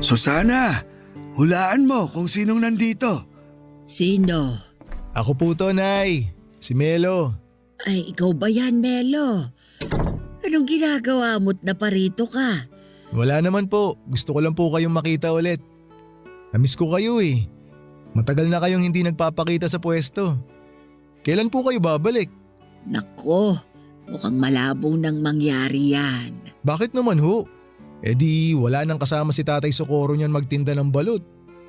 Susana, hulaan mo kung sinong nandito. Sino? Ako po to, Nay. Si Melo. Ay, ikaw ba yan, Melo? Anong ginagawa mo't naparito ka? Wala naman po. Gusto ko lang po kayong makita ulit. Namiss ko kayo eh. Matagal na kayong hindi nagpapakita sa pwesto. Kailan po kayo babalik? Nako, Mukhang malabo nang mangyari yan. Bakit naman ho? Eh di wala nang kasama si Tatay Socorro niyan magtinda ng balut.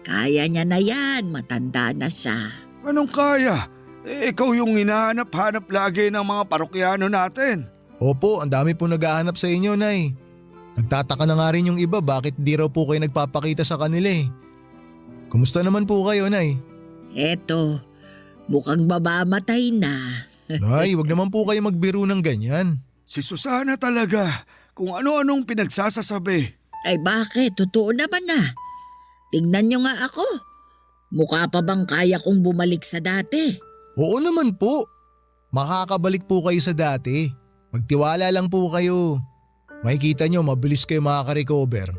Kaya niya na yan, matanda na siya. Anong kaya? Ikaw yung hinahanap-hanap lagi ng mga parokyano natin. Opo, ang dami po naghahanap sa inyo, Nay. Nagtataka na nga rin yung iba bakit di raw po kayo nagpapakita sa kanila eh. Kumusta naman po kayo, Nay? Eto, mukhang mamamatay na. Nay, wag naman po kayo magbiro ng ganyan. Si Susana talaga, kung ano-anong pinagsasasabi. Ay bakit? Totoo naman na. Tingnan niyo nga ako. Mukha pa bang kaya kong bumalik sa dati? Oo naman po. Makakabalik po kayo sa dati. Magtiwala lang po kayo. Makikita nyo mabilis kayo makaka-recover.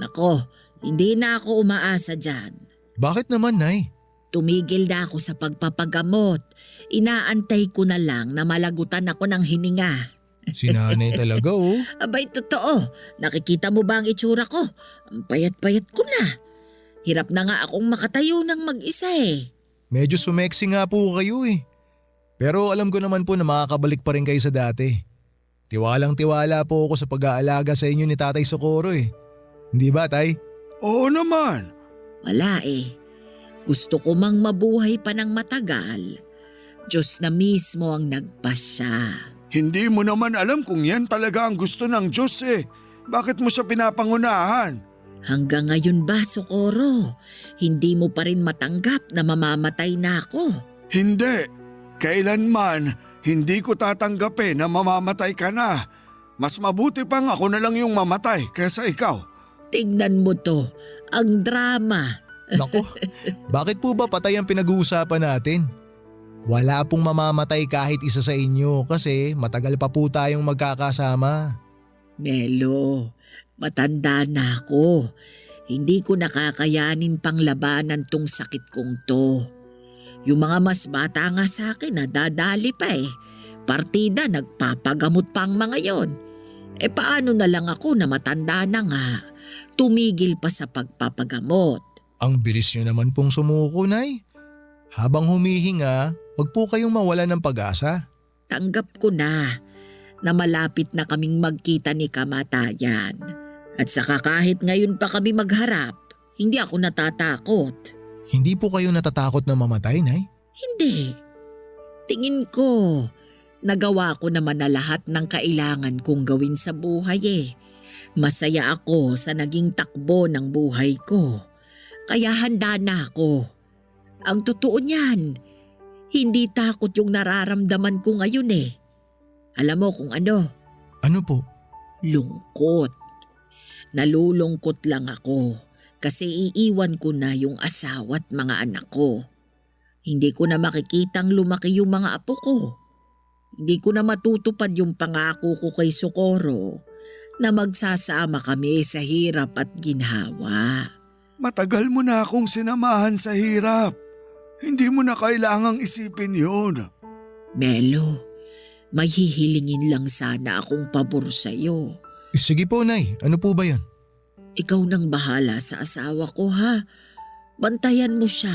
Nako, hindi na ako umaasa dyan. Bakit naman, Nay? Tumigil na ako sa pagpapagamot. Inaantay ko na lang na malagutan ako ng hininga. Si Nanay talaga oh. Abay, totoo. Nakikita mo ba ang itsura ko? Ang payat-payat ko na. Hirap na nga akong makatayo ng mag-isa eh. Medyo sumeksi nga po kayo eh. Pero alam ko naman po na makakabalik pa rin kayo sa dati. Tiwalang-tiwala po ako sa pag-aalaga sa inyo ni Tatay Socorro eh. Hindi ba, Tay? Oo naman. Wala eh. Gusto ko mang mabuhay pa ng matagal. Diyos na mismo ang nagpasya. Hindi mo naman alam kung yan talaga ang gusto ng Diyos eh. Bakit mo siya pinapangunahan? Hanggang ngayon ba, Socorro? Hindi mo pa rin matanggap na mamamatay na ako? Hindi. Kailanman, hindi ko tatanggapin na mamamatay ka na. Mas mabuti pang ako na lang yung mamatay kaysa ikaw. Tignan mo to, ang drama. Nako, bakit po ba patay ang pinag-uusapan natin? Wala pong mamamatay kahit isa sa inyo kasi matagal pa po tayong magkakasama. Melo, matanda na ako. Hindi ko nakakayanin pang labanan tong sakit kong to. Yung mga mas bata nga sa akin nadadali pa eh. Partida nagpapagamot pa ang mga yon. E paano na lang ako na matanda na nga, tumigil pa sa pagpapagamot. Ang bilis nyo naman pong sumuko, Nay. Habang humihinga, wag po kayong mawala ng pag-asa. Tanggap ko na malapit na kaming magkita ni kamatayan. At saka kahit ngayon pa kami magharap, hindi ako natatakot. Hindi po kayo natatakot na mamatay, Nay? Hindi. Tingin ko, nagawa ko naman na lahat ng kailangan kong gawin sa buhay eh. Masaya ako sa naging takbo ng buhay ko. Kaya handa na ako. Ang totoo niyan, hindi takot yung nararamdaman ko ngayon eh. Alam mo kung ano? Ano po? Lungkot. Nalulungkot lang ako kasi iiwan ko na yung asawa at mga anak ko. Hindi ko na makikitang lumaki yung mga apo ko. Hindi ko na matutupad yung pangako ko kay Socorro na magsasama kami sa hirap at ginhawa. Matagal mo na akong sinamahan sa hirap. Hindi mo na kailangang isipin yun. Melo, may hihilingin lang sana akong pabor sa'yo. Sige po, Nay. Ano po ba yan? Ikaw nang bahala sa asawa ko ha. Bantayan mo siya.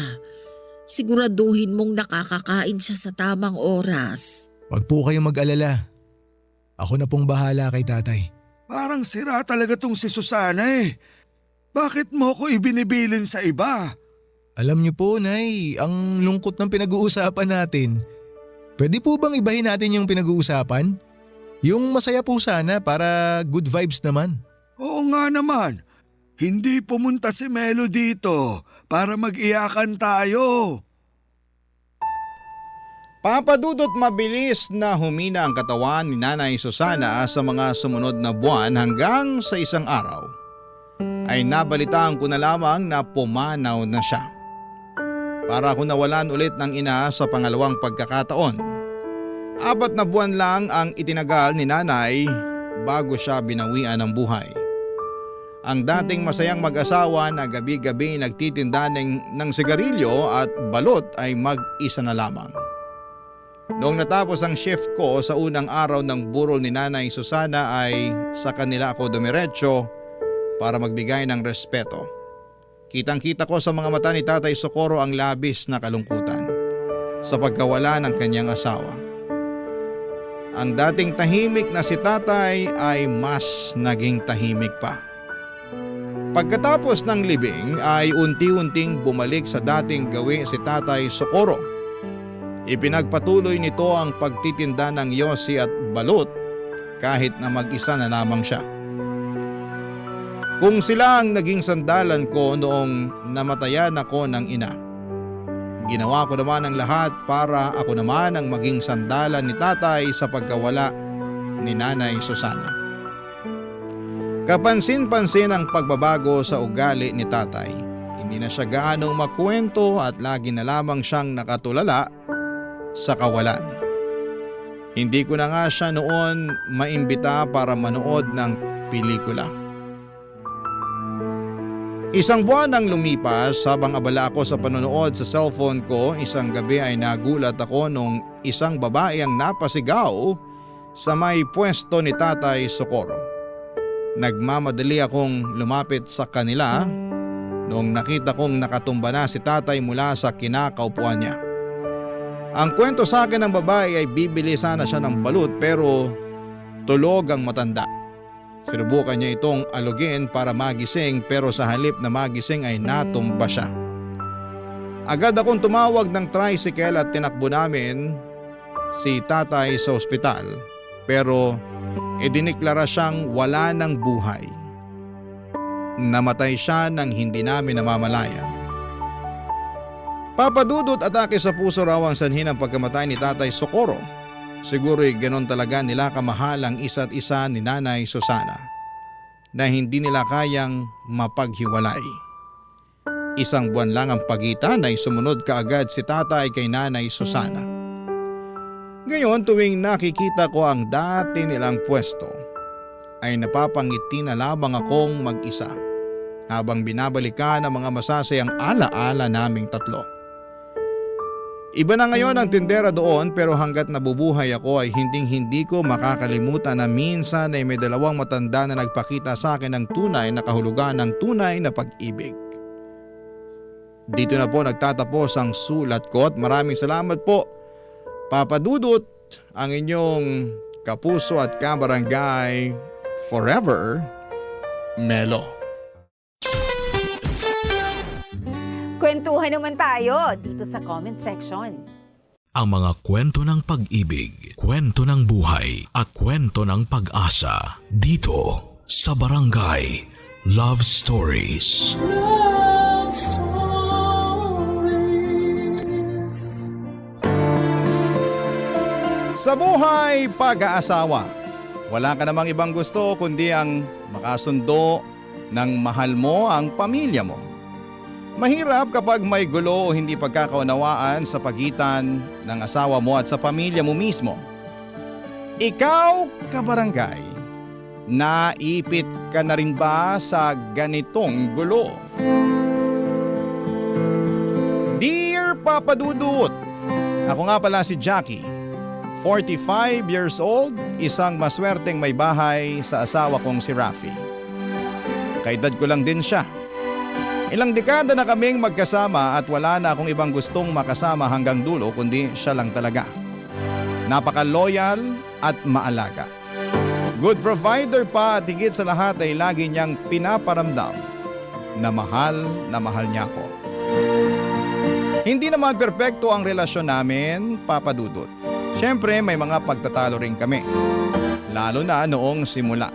Siguraduhin mong nakakakain siya sa tamang oras. Wag po kayong mag-alala. Ako na pong bahala kay Tatay. Parang sira talaga tong si Susana eh. Bakit mo ko ibinibilin sa iba? Alam niyo po, Nay, ang lungkot ng pinag-uusapan natin. Pwede po bang ibahin natin yung pinag-uusapan? Yung masaya po sana para good vibes naman. Oo nga naman. Hindi pumunta si Melo dito para mag-iyakan tayo. Papadudot mabilis na humina ang katawan ni Nanay Susana sa mga sumunod na buwan hanggang sa isang araw ay nabalitaan ko na lamang na pumanaw na siya. Para ako nawalan ulit ng ina sa pangalawang pagkakataon. 4 na buwan lang ang itinagal ni Nanay bago siya binawian ng buhay. Ang dating masayang mag-asawa na gabi-gabi nagtitinda ng sigarilyo at balot ay mag-isa na lamang. Noong natapos ang shift ko sa unang araw ng burol ni Nanay Susana ay sa kanila ako dumiretso para magbigay ng respeto. Kitang-kita ko sa mga mata ni Tatay Socorro ang labis na kalungkutan sa pagkawala ng kanyang asawa. ang dating tahimik na si tatay ay mas naging tahimik pa. Pagkatapos ng libing ay unti-unting bumalik sa dating gawi si Tatay Socorro. Ipinagpatuloy nito ang pagtitinda ng yosi at balut kahit na mag-isa na lamang siya. Kung sila ang naging sandalan ko noong namatayan ako ng ina, ginawa ko naman ang lahat para ako naman ang maging sandalan ni tatay sa pagkawala ni Nanay Susana. Kapansin-pansin ang pagbabago sa ugali ni tatay. Hindi na siya gaanong makwento at lagi na lamang siyang nakatulala sa kawalan. Hindi ko na nga siya noon maimbita para manood ng pelikula. Isang buwan ang lumipas habang abala ako sa panonood sa cellphone ko. Isang gabi ay nagulat ako nung isang babae ang napasigaw sa may pwesto ni Tatay Socorro. Nagmamadali akong lumapit sa kanila noong nakita kong nakatumba na si tatay mula sa kinakaupuan niya. Ang kwento sa akin ng babae ay bibili sana siya ng balut pero tulog ang matanda. Sinubukan niya itong alugin para magising pero sa halip na magising ay natumba siya. Agad akong tumawag ng tricycle at tinakbo namin si tatay sa ospital pero idiniklara siyang wala ng buhay. Namatay siya nang hindi namin namamalayan. Papadudot atake sa puso raw ang sanhi ng pagkamatay ni Tatay Socorro. Siguro'y ganon talaga nila kamahal ang isa't isa ni Nanay Susana na hindi nila kayang mapaghiwalay. Isang buwan lang ang pagitan ay sumunod kaagad si tatay kay Nanay Susana. Ngayon tuwing nakikita ko ang dati nilang pwesto ay napapangiti na lamang akong mag-isa habang binabalikan ang mga masasayang ala-ala naming tatlo. Iba na ngayon ang tindera doon pero hanggat nabubuhay ako ay hindi ko makakalimutan na minsan ay may dalawang matanda na nagpakita sa akin ng tunay na kahulugan ng tunay na pag-ibig. Dito na po nagtatapos ang sulat ko at maraming salamat po, Papa Dudut, ang inyong kapuso at kabarangay forever, Melo. Kwentuhan naman tayo dito sa comment section. Ang mga kwento ng pag-ibig, kwento ng buhay at kwento ng pag-asa dito sa Barangay Love Stories. Love Stories. Sa buhay pag-aasawa, wala ka namang ibang gusto kundi ang makasundo ng mahal mo ang pamilya mo. Mahirap kapag may gulo o hindi pagkakaunawaan sa pagitan ng asawa mo at sa pamilya mo mismo. Ikaw, kabarangay, naipit ka na rin ba sa ganitong gulo? Dear Papa Dudut, ako nga pala si Jackie, 45 years old, isang maswerteng may bahay sa asawa kong si Rafi. Kaedad ko lang din siya. Ilang dekada na kaming magkasama at wala na akong ibang gustong makasama hanggang dulo kundi siya lang talaga. Napaka-loyal at maalaga. Good provider pa at higit sa lahat ay lagi niyang pinaparamdam na mahal niya ako. Hindi naman perpekto ang relasyon namin, Papa Dudut. Siyempre may mga pagtatalo rin kami. Lalo na noong simula.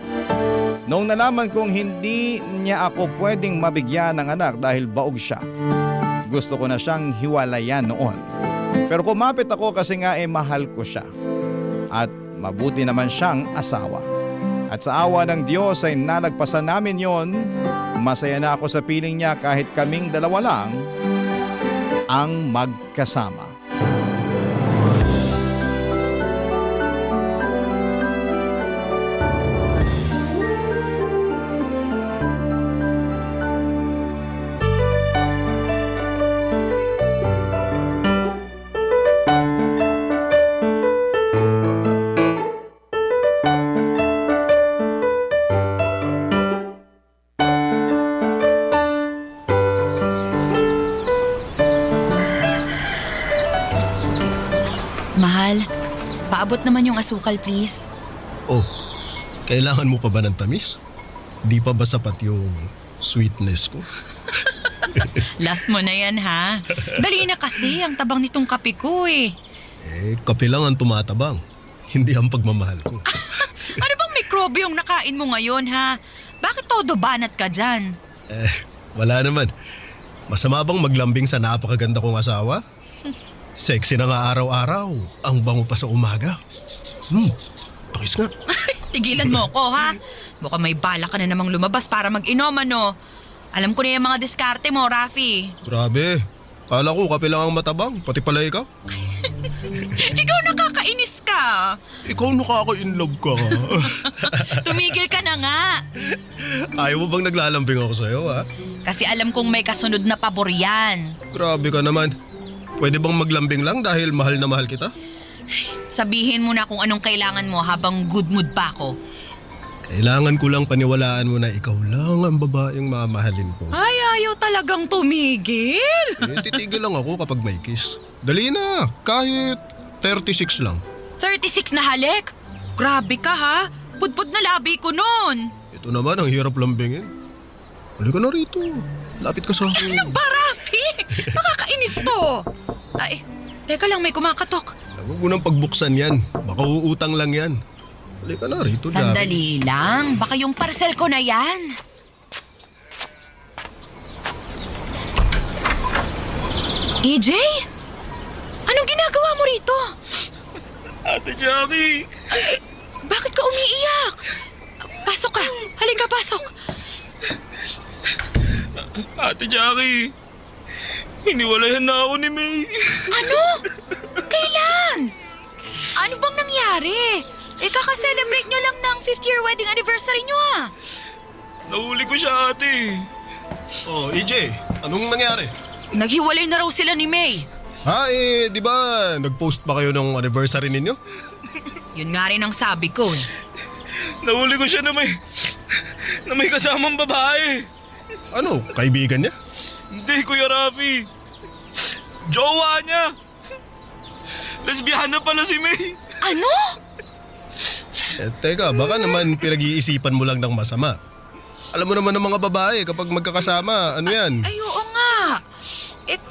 Noong nalaman kong hindi niya ako pwedeng mabigyan ng anak dahil baog siya, gusto ko na siyang hiwalayan noon. Pero kumapit ako kasi nga mahal ko siya. At mabuti naman siyang asawa. At sa awa ng Diyos ay nalagpasan namin yon. Masaya na ako sa piling niya kahit kaming dalawa lang ang magkasama. Mahal, Paabot naman yung asukal, please. Oh, kailangan mo pa ba ng tamis? Di pa ba sapat yung sweetness ko? Last mo na yan, ha? Dali na kasi, ang tabang nitong kape ko eh. Kape lang ang tumatabang. Hindi ang pagmamahal ko. Ano bang mikrobyong nakain mo ngayon, ha? Bakit todo banat ka dyan? Wala naman. Masama bang maglambing sa napakaganda kong asawa? Sexy na nga araw-araw. Ang bango pa sa umaga. Takis nga. Tigilan mo ko, ha? Mukhang may bala ka na namang lumabas para mag-inom, ano? Alam ko na yung mga diskarte mo, Rafi. Grabe. Kala ko kape lang ang matabang. Pati pala ikaw. Ikaw nakakainis ka. Ikaw nakaka-inlove ka. Tumigil ka na nga. Ayaw mo bang naglalambing ako sa'yo, ha? Kasi alam kong may kasunod na pabor yan. Grabe ka naman. Pwede bang maglambing lang dahil mahal na mahal kita? Sabihin mo na kung anong kailangan mo habang good mood pa ako. Kailangan ko lang paniwalaan mo na ikaw lang ang babaeng mamahalin ko. Ay, ayaw talagang tumigil. Titigil lang ako kapag may kiss. Dali na, kahit 36 lang. 36 na halik? Grabe ka, ha? Pudpud na labi ko nun. Ito naman ang hirap lambingin. Halika na rito. Lapit ka sa akin. Ano ba, Rafi? Nakakainis to. Ay, teka lang, may kumakatok. Huwag mo nang pagbuksan yan. Baka uutang lang yan. Halika na rito. Sandali lang. Baka yung parcel ko na yan. EJ? Anong ginagawa mo rito? Ate Jackie! Bakit ka umiiyak? Pasok ka. Halika, pasok. Ate Jackie! Hiniwalayan na ako ni May. Ano? Kailan? Ano bang nangyari? Kaka-celebrate nyo lang ng 5th year wedding anniversary nyo, ah. Nahuli ko siya, ate. Oh, EJ, anong nangyari? Naghiwalay na raw sila ni May. Di ba nag-post pa kayo ng anniversary ninyo? Yun nga rin ang sabi ko. Nahuli ko siya na may kasamang babae. Ano, kaibigan niya? Hindi, Kuya Rafi. Jowa niya. Lesbiana pala si May. Ano? Teka, baka naman pinag-iisipan mo lang ng masama. Alam mo naman ng mga babae kapag magkakasama, ano yan? Ay, oo nga.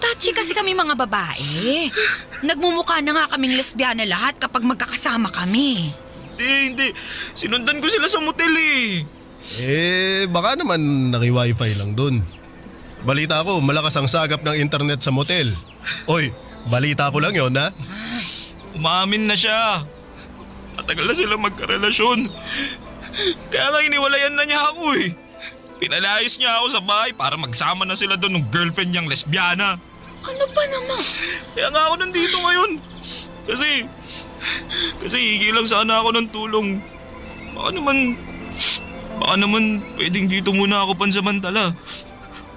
Touchy kasi kami mga babae. Nagmumukha na nga kaming lesbiana lahat kapag magkakasama kami. Hindi. Sinundan ko sila sa motel Baka naman naki-wifi lang dun. Balita ko, malakas ang sagap ng internet sa motel. Oy, balita ko lang yon, ha? Umamin na siya. Matagal na sila magkarelasyon. Kaya nga iniwalayan na niya ako Pinalayas niya ako sa bahay para magsama na sila doon ng girlfriend niyang lesbiana. Ano ba naman? Kaya nga ako nandito ngayon. Kasi higi lang sana ako ng tulong. Baka naman pwedeng dito muna ako pansamantala.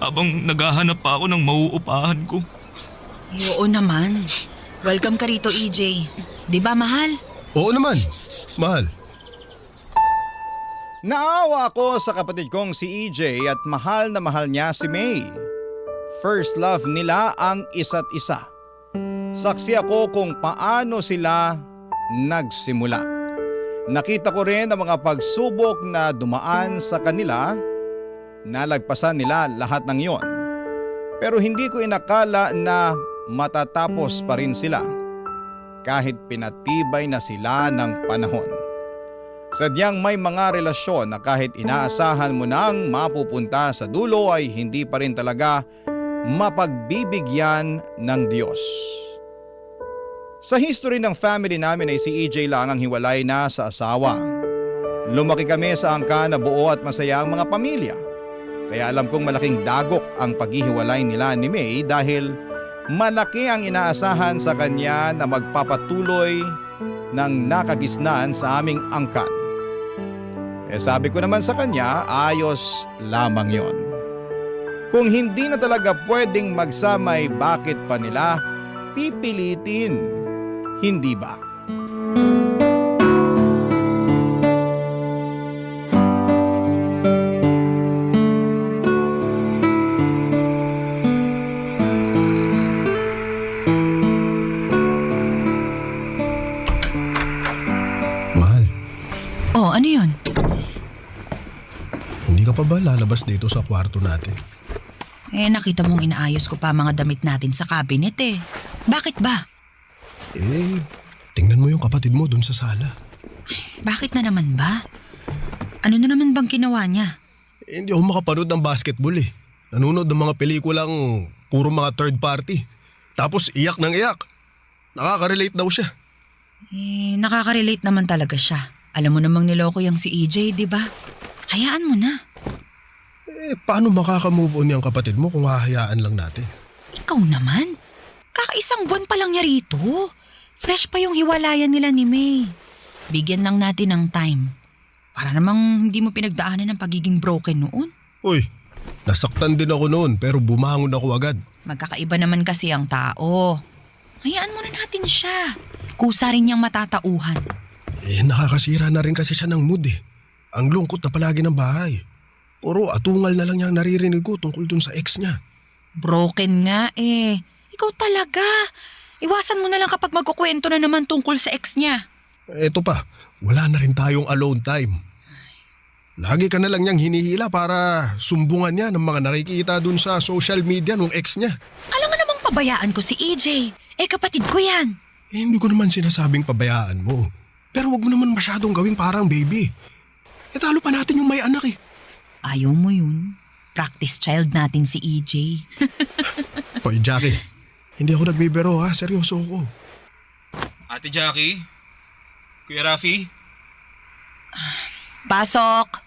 Habang naghahanap pa ako ng mauupahan ko. Oo naman. Welcome ka rito, EJ. Di ba, mahal? Oo naman, mahal. Naawa ako sa kapatid kong si EJ at mahal na mahal niya si May. First love nila ang isa't isa. Saksi ako kung paano sila nagsimula. Nakita ko rin ang mga pagsubok na dumaan sa kanila. Nalagpasan nila lahat ng iyon. Pero hindi ko inakala na matatapos pa rin sila. Kahit pinatibay na sila ng panahon. Sadyang may mga relasyon na kahit inaasahan mo nang mapupunta sa dulo ay hindi pa rin talaga mapagbibigyan ng Diyos. Sa history ng family namin ay si EJ lang ang hiwalay na sa asawa. Lumaki kami sa angkan na buo at masaya ang mga pamilya. Kaya alam kong malaking dagok ang paghihiwalay nila ni May dahil malaki ang inaasahan sa kanya na magpapatuloy ng nakagisnan sa aming angkan. Sabi ko naman sa kanya, ayos lamang yon. Kung hindi na talaga pwedeng magsamay, bakit pa nila pipilitin? Hindi ba? pa ba lalabas dito sa kwarto natin? Nakita mong inaayos ko pa mga damit natin sa cabinet eh. Bakit ba? Tingnan mo yung kapatid mo dun sa sala. Bakit na naman ba? Ano na naman bang ginawa niya? Hindi ako makapanood ng basketball eh. Nanonood ng mga pelikulang puro mga third party. Tapos iyak ng iyak. Nakaka-relate daw siya. Nakaka-relate naman talaga siya. Alam mo namang niloko yung si EJ, di ba? Hayaan mo na. Paano makaka-move on yung kapatid mo kung hahayaan lang natin? Ikaw naman. Kakaisang buwan pa lang niya rito. Fresh pa yung hiwalayan nila ni May. Bigyan lang natin ng time. Para namang hindi mo pinagdaanan ng pagiging broken noon. Uy, nasaktan din ako noon pero bumangon ako agad. Magkakaiba naman kasi ang tao. Hayaan mo na natin siya. Kusa rin niyang matatauhan. Nakakasira na rin kasi siya ng mood eh. Ang lungkot na palagi ng bahay. Puro atungal na lang niyang naririnig ko tungkol dun sa ex niya. Broken nga eh. Ikaw talaga. Iwasan mo na lang kapag magkukwento na naman tungkol sa ex niya. Eto pa, wala na rin tayong alone time. Lagi ka na lang niyang hinihila para sumbungan niya ng mga nakikita dun sa social media ng ex niya. Alam nga namang pabayaan ko si EJ. Kapatid ko yan. Hindi ko naman sinasabing pabayaan mo. Pero wag mo naman masyadong gawing parang baby. Talo pa natin yung may anak eh. Ayaw mo yun. Practice child natin si EJ. Hoy Jackie, hindi ako nagbibiro ha. Seryoso ako. Ate Jackie? Kuya Rafi? Pasok!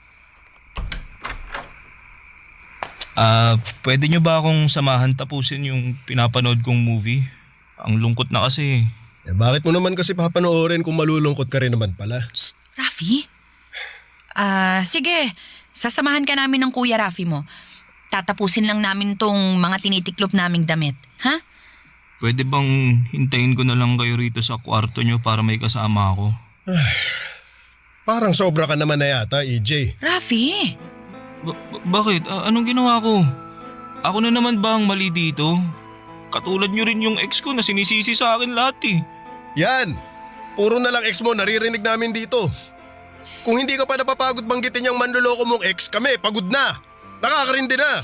Pwede nyo ba akong samahan tapusin yung pinapanood kong movie? Ang lungkot na kasi. Bakit mo naman kasi papanoorin kung malulungkot ka rin naman pala? Shh, Rafi? Sige. Sasamahan ka namin ng Kuya Rafi mo. Tatapusin lang namin tong mga tinitiklop naming damit. Ha? Pwede bang hintayin ko na lang kayo rito sa kwarto nyo para may kasama ako? Parang sobra ka naman na yata, EJ. Rafi! Bakit? Anong ginawa ko? Ako na naman ba ang mali dito? Katulad nyo rin yung ex ko na sinisisi sa akin lahat eh. Yan! Puro na lang ex mo naririnig namin dito. Kung hindi ka pa napapagod banggitin yung manloloko mong ex, kami pagod na. Nakakarindi na.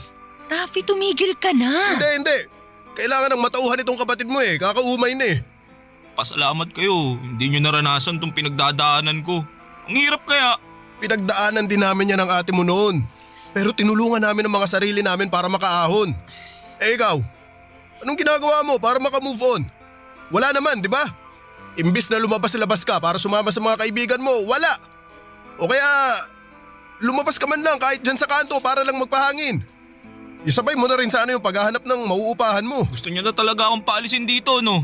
Rafi, tumigil ka na. Hindi. Kailangan ng matauhan itong kapatid mo eh. Kakaumay na eh. Pasalamat kayo. Hindi nyo naranasan tong pinagdadaanan ko. Ang hirap kaya. Pinagdaanan din namin yan ng ate mo noon. Pero tinulungan namin ang mga sarili namin para makaahon. Ikaw, anong ginagawa mo para makamove on? Wala naman, di ba? Imbis na lumabas-labas ka para sumama sa mga kaibigan mo, wala. O kaya, lumabas ka man lang kahit dyan sa kanto para lang magpahangin. Isabay mo na rin sana yung paghahanap ng mauupahan mo. Gusto nyo na talaga akong paalisin dito, no?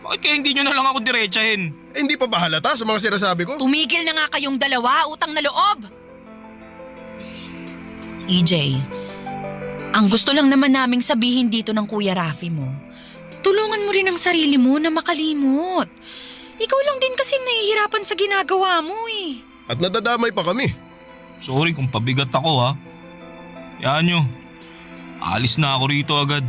Bakit kaya hindi nyo na lang ako diretsahin? Hindi pa ba halata sa mga sinasabi ko? Tumigil na nga kayong dalawa, utang na loob. EJ, ang gusto lang naman naming sabihin dito ng Kuya Rafi mo, tulungan mo rin ang sarili mo na makalimot. Ikaw lang din kasing nahihirapan sa ginagawa mo eh. At nadadamay pa kami. Sorry kung pabigat ako ha. Yan nyo. Alis na ako rito agad.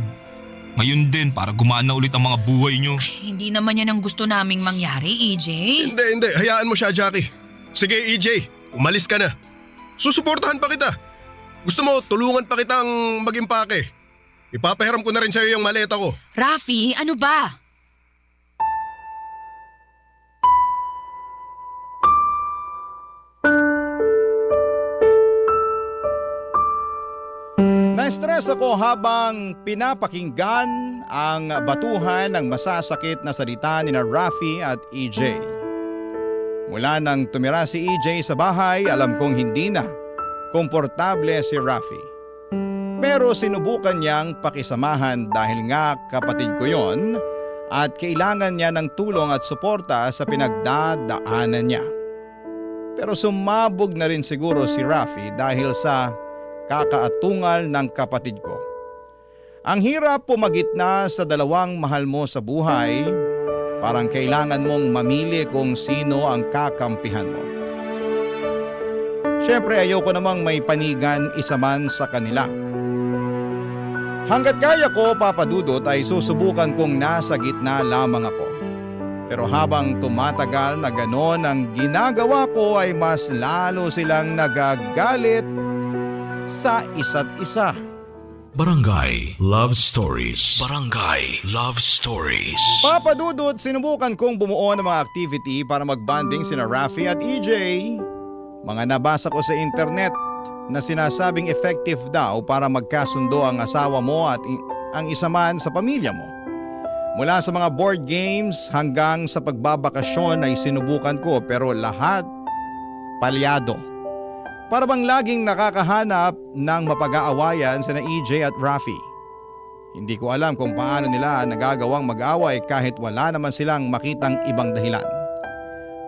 Ngayon din para gumaan na ulit ang mga buhay nyo. Hindi naman yan ang gusto naming mangyari, EJ. Hindi. Hayaan mo siya, Jackie. Sige, EJ. Umalis ka na. Susuportahan pa kita. Gusto mo, tulungan pa kitang mag-impake. Ipapahiram ko na rin sa'yo yung maleta ko. Rafi, ano ba? Na-stress ako habang pinapakinggan ang batuhan ng masasakit na salita ni Rafi at EJ. Mula nang tumira si EJ sa bahay, alam kong hindi na komportable si Rafi. Pero sinubukan niyang pakisamahan dahil nga kapatid ko yon at kailangan niya ng tulong at suporta sa pinagdadaanan niya. Pero sumabog na rin siguro si Rafi dahil sa kakaatungal ng kapatid ko. Ang hirap pumagitna sa dalawang mahal mo sa buhay, parang kailangan mong mamili kung sino ang kakampihan mo. Siyempre ayoko namang may panigan isa man sa kanila. Hanggat kaya ko, Papa Dudut, ay susubukan kong nasa gitna lamang ako. Pero habang tumatagal na ganon ang ginagawa ko ay mas lalo silang nagagalit sa isa't isa. Barangay Love Stories. Barangay Love Stories. Papa Dudut, sinubukan kong bumuo ng mga activity para magbanding sina Rafi at EJ. Mga nabasa ko sa internet na sinasabing effective daw para magkasundo ang asawa mo at ang isa man sa pamilya mo. Mula sa mga board games hanggang sa pagbabakasyon ay sinubukan ko pero lahat palyado. Para bang laging nakakahanap ng mapag-aawayan sina EJ at Rafi. Hindi ko alam kung paano nila nagagawang mag-away kahit wala naman silang makitang ibang dahilan.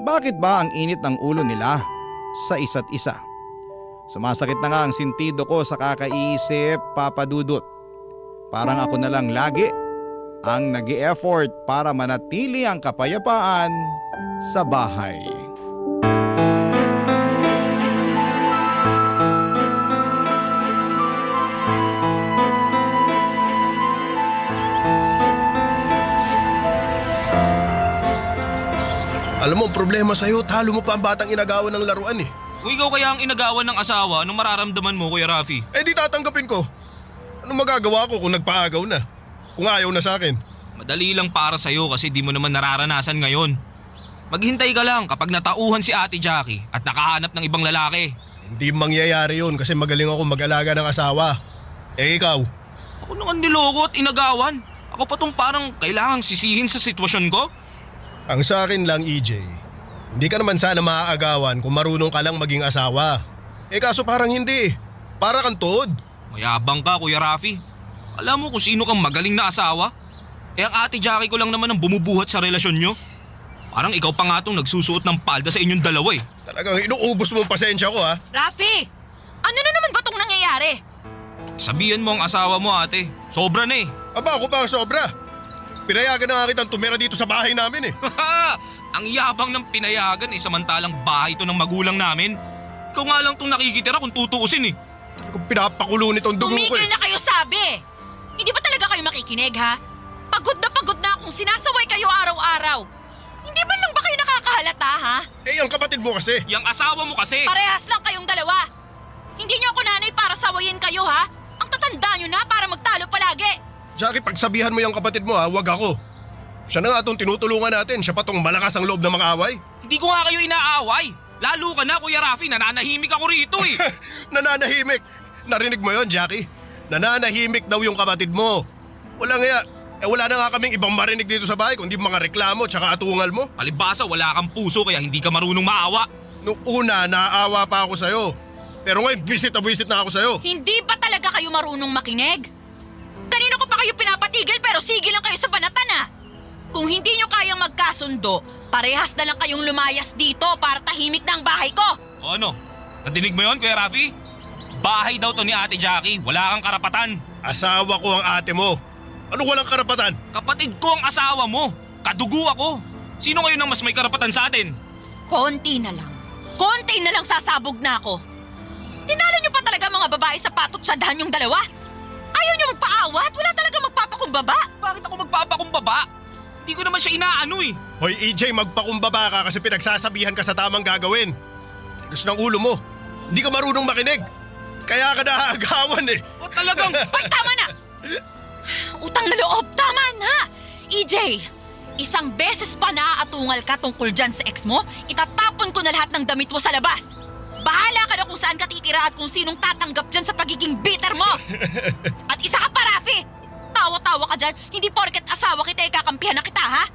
Bakit ba ang init ng ulo nila sa isa't isa? Sumasakit na nga ang sintido ko sa kakaisip, Papa Dudut. Parang ako na lang lagi ang nag-e-effort para manatili ang kapayapaan sa bahay. Alam mo, ang problema sa'yo, talo mo pa ang batang inagawan ng laruan eh. Kung ikaw kaya ang inagawan ng asawa, anong mararamdaman mo, Kuya Rafi? Eh di tatanggapin ko. Anong magagawa ko kung nagpaagaw na? Kung ayaw na sa akin? Madali lang para sa'yo kasi di mo naman nararanasan ngayon. Maghintay ka lang kapag natauhan si Ate Jackie at nakahanap ng ibang lalaki. Hindi mangyayari yun kasi magaling ako mag-alaga ng asawa. Eh ikaw? Ako naman niloko at inagawan. Ako pa tong parang kailangang sisihin sa sitwasyon ko. Ang sa akin lang, EJ, hindi ka naman sana maaagawan kung marunong ka lang maging asawa. Eh kaso parang hindi. Para kang toad. Mayabang ka, Kuya Rafi. Alam mo kung sino kang magaling na asawa? Eh ang Ate Jackie ko lang naman ang bumubuhat sa relasyon nyo. Parang ikaw pa nga tong nagsusuot ng palda sa inyong dalawa eh. Talagang inuubos mo ang pasensya ko ha. Rafi! Ano na naman ba tong nangyayari? Sabihan mo ang asawa mo, ate. Sobra na eh. Aba ako pa ang sobra. Pinayagan na nga kitang tumira dito sa bahay namin eh. Ang yabang ng pinayagan eh, samantalang bahay to ng magulang namin. Ikaw nga lang tong nakikitira kung tutuusin eh. Talagang pinapakulo nitong dugo ko Tumigil eh. na kayo sabi! Hindi ba talaga kayo makikinig ha? Pagod na akong sinasaway kayo araw-araw. Hindi ba lang ba kayo nakakahalata ha? Eh ang kapatid mo kasi. Yang asawa mo kasi. Parehas lang kayong dalawa. Hindi niyo ako nanay para sawayin kayo ha? Ang tatanda niyo na para magtalo palagi. Jackie, pagsabihan mo yung kapatid mo ha, wag ako. Siya na nga itong tinutulungan natin, siya pa tong malakas ang loob ng mga away. Hindi ko nga kayo inaaway. Lalo ka na, Kuya Rafi, nananahimik ako rito eh. Nananahimik. Narinig mo yon, Jackie? Nananahimik daw yung kapatid mo. Wala nga, wala na nga kaming ibang marinig dito sa bahay kundi mga reklamo tsaka atungal mo. Palibasa, wala kang puso kaya hindi ka marunong maawa. Noong una, naaawa pa ako sa'yo. Pero ngayon, visit na ako sa'yo. Hindi ba talaga kayo marunong makinig? Kanina ko pa kayo pinapatigil pero sige lang kayo sa banatan ah. Kung hindi nyo kayang magkasundo, parehas na lang kayong lumayas dito para tahimik na ang bahay ko. O ano? Nadinig mo yon, Kuya Rafi? Bahay daw to ni Ate Jackie, wala kang karapatan. Asawa ko ang ate mo. Ano walang karapatan? Kapatid ko ang asawa mo. Kadugo ako. Sino ngayon ang mas may karapatan sa atin? Konti na lang. Konti na lang sasabog na ako. Tinalo nyo pa talaga mga babae sa patot sadahan yung dalawa. Ayaw nyo magpaawat? Wala talaga magpapakumbaba. Bakit ako magpapakumbaba? Hindi ko naman siya inaano eh. Hoy EJ, magpakumbaba ka kasi pinagsasabihan ka sa tamang gagawin. Gusto ng ulo mo. Hindi ka marunong makinig. Kaya ka naagawan eh. O talagang... Hoy, tama na! Utang na loob, tama na! EJ, isang beses pa naaatungal ka tungkol dyan sa ex mo, itatapon ko na lahat ng damit mo sa labas. Bahala ka na kung saan ka titira at kung sinong tatanggap dyan sa pagiging bitter mo. At isa ka pa, Rafi! Tawa-tawa ka dyan, hindi porket asawa kita kakampihan na kita, ha?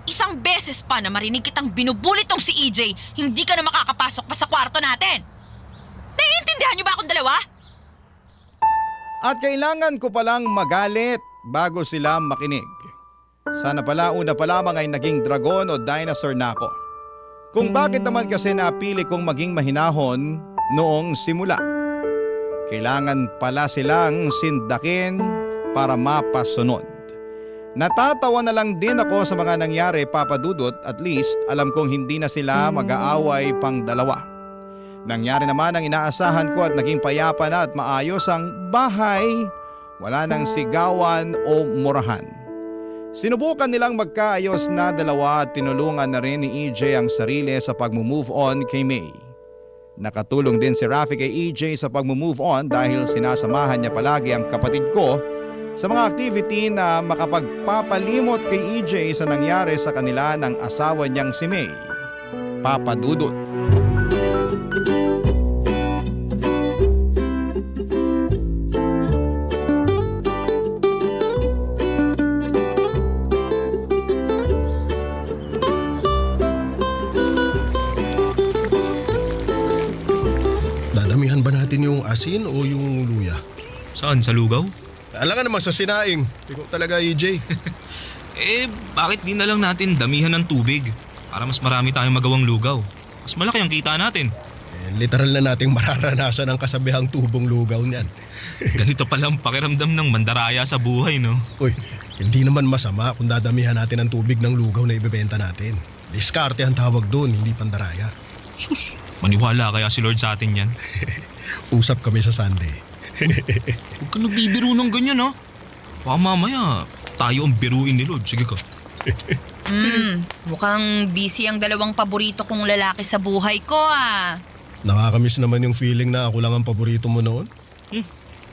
Isang beses pa na marinig kitang binubuli tong si EJ, hindi ka na makakapasok pa sa kwarto natin. Naiintindihan niyo ba akong dalawa? At kailangan ko palang magalit bago sila makinig. Sana pala una pa lamang ay naging dragon o dinosaur na ako. Kung bakit naman kasi napili kong maging mahinahon noong simula. Kailangan pala silang sindakin para mapasunod. Natatawa na lang din ako sa mga nangyari, Papa Dudut. At least alam kong hindi na sila mag-aaway pang dalawa. Nangyari naman ang inaasahan ko at naging payapa na at maayos ang bahay. Wala nang sigawan o murahan. Sinubukan nilang magkaayos na dalawa at tinulungan na rin ni EJ ang sarili sa pag-move on kay May. Nakatulong din si Rafi kay EJ sa pag-move on dahil sinasamahan niya palagi ang kapatid ko sa mga activity na makapagpapalimot kay EJ sa nangyari sa kanila ng asawa niyang si May. Papa Dudut. Dadamihan ba natin yung asin o yung luya? Saan? Sa lugaw? Alam ka naman sa sinaing. Ikaw talaga, EJ. Bakit di na lang natin damihan ng tubig? Para mas marami tayong magawang lugaw. Mas malaki ang kita natin. Literal na nating mararanasan ang kasabihang tubong lugaw niyan. Ganito pala ang pakiramdam ng mandaraya sa buhay, no? Uy, hindi naman masama kung dadamihan natin ang tubig ng lugaw na ibebenta natin. Diskarte ang tawag doon, hindi pandaraya. Sus, maniwala kaya si Lord sa atin yan? Usap kami sa Sunday. Huwag ka nagbibiro ng ganyan, ha? Baka mamaya, tayo ang biruin ni Lord. Sige ka. Mukhang busy ang dalawang paborito kong lalaki sa buhay ko ah. Nakakamiss naman yung feeling na ako lang ang paborito mo noon.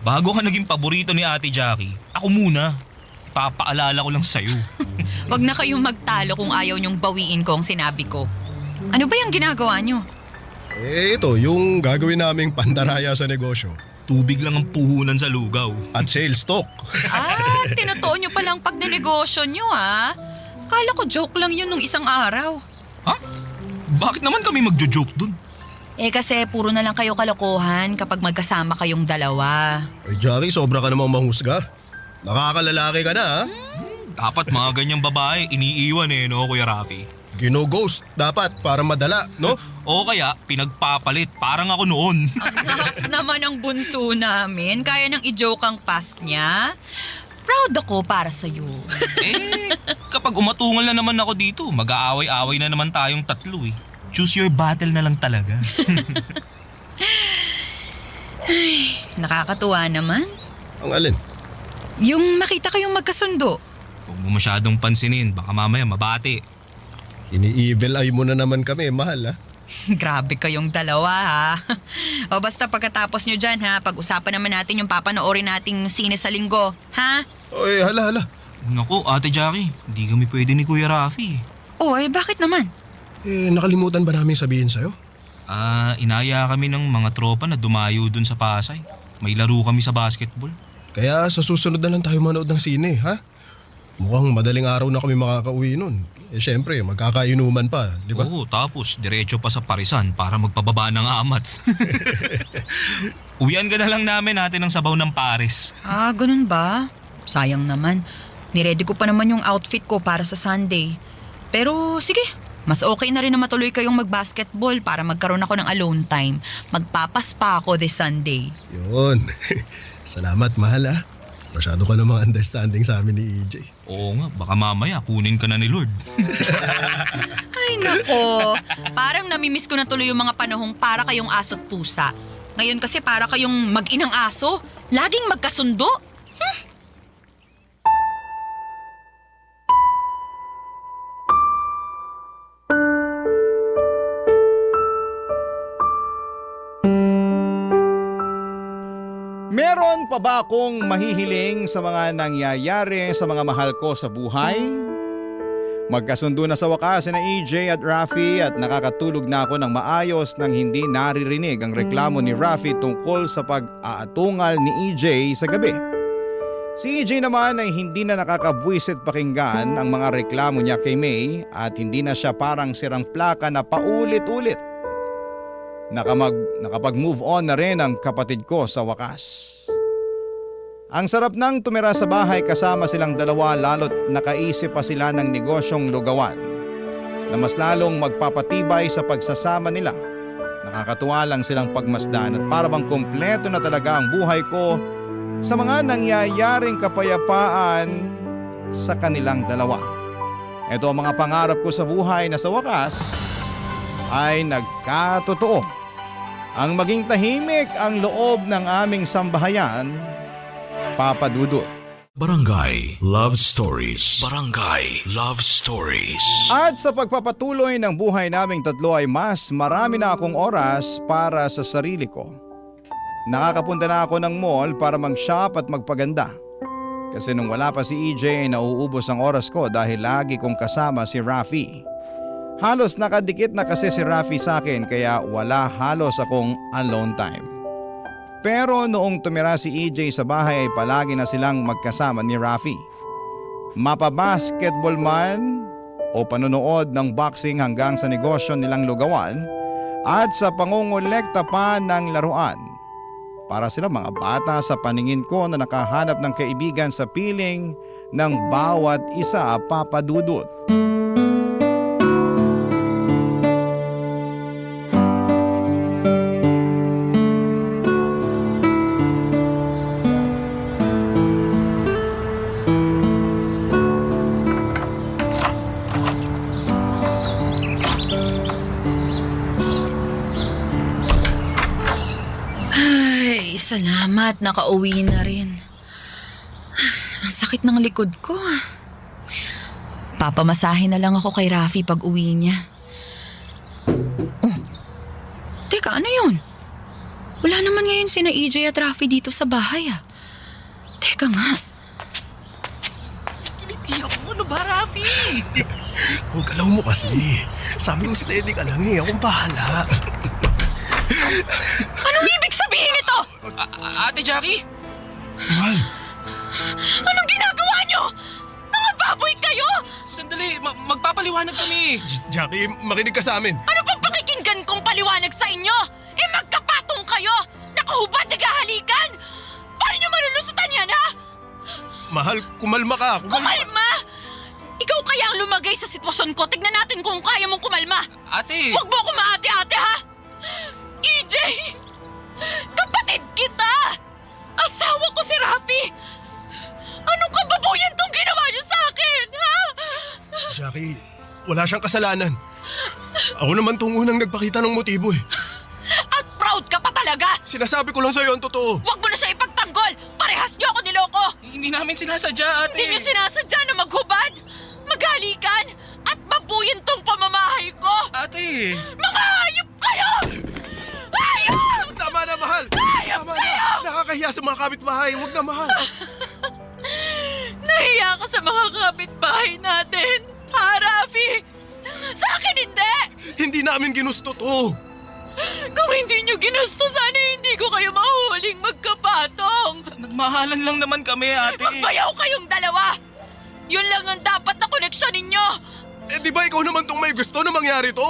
Bago ka naging paborito ni Ate Jackie, ako muna. Papaalala ko lang sa'yo. Wag na kayong magtalo kung ayaw niyong bawiin ko ang sinabi ko. Ano ba yung ginagawa niyo? Ito, yung gagawin naming pandaraya sa negosyo. Tubig lang ang puhunan sa lugaw. At sales talk. Tinutuon niyo palang pagnenegosyo niyo ah. Kala ko joke lang yun nung isang araw. Ha? Bakit naman kami magjo-joke dun? Kasi puro na lang kayo kalokohan kapag magkasama kayong dalawa. Jackie, sobra ka namang manghusga. Nakakalalaki ka na, ha? Dapat mga ganyang babae iniiwan no, Kuya Rafi? Gino-ghost dapat para madala, no? O kaya pinagpapalit parang ako noon. Ang lakas naman ang bunso namin. Kaya nang i-joke ang past niya. Proud ako para sa'yo. Kapag umatungal na naman ako dito, mag-aaway-aaway na naman tayong tatlo eh. Choose your battle na lang talaga. Nakakatuwa naman. Ang alin? Yung makita kayong magkasundo. Huwag mo masyadong pansinin, baka mamaya mabati. Ini-evil eye mo na naman kami, mahal, ha? Grabe kayong dalawa ha. O basta pagkatapos nyo dyan ha, pag-usapan naman natin yung papanoorin nating sine sa linggo. Ha? Oy, hala. Naku, Ate Jackie, hindi kami pwede ni Kuya Rafi. Bakit naman? Nakalimutan ba namin sabihin sa'yo? Inaya kami ng mga tropa na dumayo dun sa Pasay. May laro kami sa basketball. Kaya sa susunod na lang tayo manood ng sine, ha? Mukhang madaling araw na kami makakauwi nun. Siyempre, magkakainuman pa, di ba? Oo, tapos diretso pa sa Parisan para magpababa ng amats. Uwian ka na lang natin ng sabaw ng Paris. Ganun ba? Sayang naman. Niready ko pa naman yung outfit ko para sa Sunday. Pero sige, mas okay na rin na matuloy kayong mag-basketball para magkaroon ako ng alone time. Magpapas pa ako this Sunday. Yun. Salamat, mahal, ha? Masyado ka namang understanding sa amin ni EJ. Oo nga, baka mamaya kunin ka na ni Lord. Ay nako, parang namimiss ko na tuloy yung mga panahong para kayong aso't pusa. Ngayon kasi para kayong mag-inang aso, laging magkasundo. Meron pa ba akong mahihiling sa mga nangyayari sa mga mahal ko sa buhay? Magkasundo na sa wakas na EJ at Rafi at nakakatulog na ako ng maayos nang hindi naririnig ang reklamo ni Rafi tungkol sa pag-aatungal ni EJ sa gabi. Si EJ naman ay hindi na nakakabwisit pakinggan ang mga reklamo niya kay May at hindi na siya parang sirang plaka na paulit-ulit. Nakapag-move on na rin ang kapatid ko sa wakas. Ang sarap nang tumira sa bahay kasama silang dalawa lalo't nakaisip pa sila ng negosyong lugawan na mas lalong magpapatibay sa pagsasama nila. Nakakatuwa lang silang pagmasdan at para bang kumpleto na talaga ang buhay ko sa mga nangyayaring kapayapaan sa kanilang dalawa. Ito ang mga pangarap ko sa buhay na sa wakas ay nagkatotoo. Ang maging tahimik ang loob ng aming sambahayan, Papa Dudut. Barangay Love Stories. Barangay Love Stories. At sa pagpapatuloy ng buhay naming tatlo ay mas marami na akong oras para sa sarili ko. Nakakapunta na ako ng mall para mag-shop at magpaganda. Kasi nung wala pa si EJ ay nauubos ang oras ko dahil lagi kong kasama si Rafi. Halos nakadikit na kasi si Rafi sa akin kaya wala halos akong alone time. Pero noong tumira si EJ sa bahay ay palagi na silang magkasama ni Rafi. Mapa-basketball man o panonood ng boxing hanggang sa negosyo nilang lugawan at sa pangongolekta pa ng laruan. Para silang mga bata sa paningin ko na nakahanap ng kaibigan sa piling ng bawat isa, Papa Dudut. Ay, salamat. Nakauwi na rin. Ang sakit ng likod ko. Papamasahe na lang ako kay Rafi pag uwi niya. Oh, teka, ano yun? Wala naman ngayon sina EJ at Rafi dito sa bahay ah. Teka nga. Kiliti ako. Ano ba, Rafi? Huwag galaw mo kasi. Sabi mo steady ka lang eh. Akong bahala. Anong ibig sabihin nito? Ate Jackie? Mahal, Anong ginagawa niyo? Mga baboy kayo! Sandali, magpapaliwanag kami. Jackie, makinig ka sa amin. Ano pang pakikinggan kong paliwanag sa inyo? Eh magkapatong kayo! Nakahubad, naghahalikan! Paano niyo malulusutan yan, ha? Mahal, kumalma ka. Kumalma! Ikaw kaya ang lumagay sa sitwasyon ko. Tignan natin kung kaya mong kumalma. Ate! Huwag mo ako maate-ate, ha? EJ! Kapatid kita! Asawa ko si Rafi! Anong kababuyan tong ginawa niyo sa akin, ha? Jackie, wala siyang kasalanan. Ako naman tong unang nagpakita ng motibo eh. At proud ka pa talaga! Sinasabi ko lang sa'yo ang totoo. Huwag mo na siya ipagtanggol! Parehas niyo ako niloko! Hindi namin sinasadya, ate. Hindi niyo sinasadya na maghubad, maghalikan, at babuyin tong pamamahay ko! Ate! Mga hayop kayo! Hayop! Tama na, mahal! Hayop Tama kayo! na! Nakakahiya sa mga kapitbahay. Huwag na, mahal. Nahiya ka sa mga kapitbahay natin! Ha, Rafi? Sa akin hindi! Hindi namin ginusto to. Kung hindi niyo ginusto, sana hindi ko kayo mahuling magkapatong! Nagmahalan lang naman kami, ate. Magbayaw kayong dalawa! Yun lang ang dapat na koneksyon ninyo! Eh, di ba ikaw naman tong may gusto na mangyari to?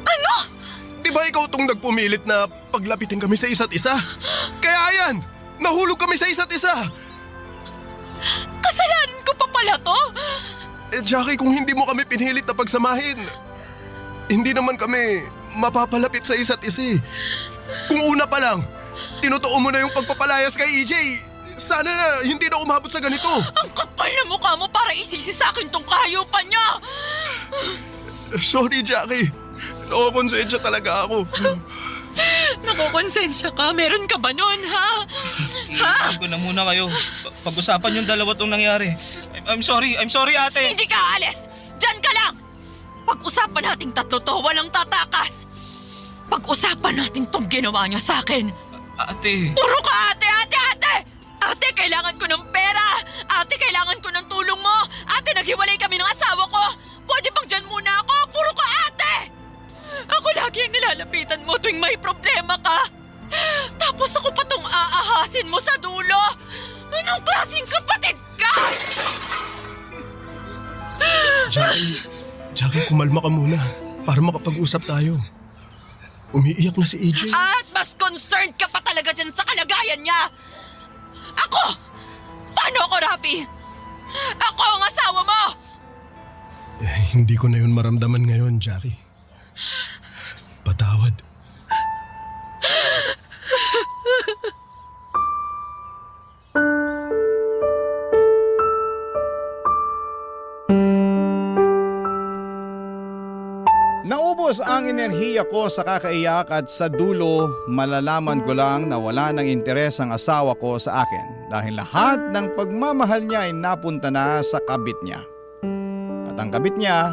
Ano? Di ba ikaw tong nagpumilit na paglapitin kami sa isa't isa? Kaya yan! Nahulog kami sa isa't isa! Kasalanan ko pa pala to? Eh, Jackie, kung hindi mo kami pinilit na pagsamahin, hindi naman kami mapapalapit sa isa't isa eh. Kung una pa lang, tinutuo mo na yung pagpapalayas kay EJ, sana na hindi na umabot sa ganito. Ang kapal na mukha mo para isisi sa akin tong kahayupan niya! Sorry, Jackie. Nakakonsensya talaga ako. Nakukonsensya ka? Meron ka ba nun, ha? Ha? Iwan ko na muna kayo. Pag-usapan yung dalawa tong nangyari. I'm sorry, ate. Hindi ka aalis! Diyan ka lang! Pag-usapan nating tatlo to, walang tatakas! Pag-usapan natin tong ginawa niya sa akin! Ate. Puro ka ate! Ate, kailangan ko ng pera! Ate, kailangan ko ng tulong mo! Ate, naghiwalay kami ng asawa ko! Pwede bang dyan muna ako? Puro ka ate! Ako lagi ang nilalapitan mo tuwing may problema ka! Tapos ako pa tong aahasin mo sa dulo! Anong klaseng kapatid ka? Jackie, kumalma ka muna para makapag-usap tayo. Umiiyak na si EJ. At mas concerned ka pa talaga dyan sa kalagayan niya! Ako! Paano ako, Rafi? Ako ang asawa mo! Hindi ko na yun maramdaman ngayon, Jackie. Patawad. Naubos ang enerhiya ko sa kakaiyak at sa dulo malalaman ko lang na wala ng interes ang asawa ko sa akin. dahil lahat ng pagmamahal niya ay napunta na sa kabit niya. At ang kabit niya,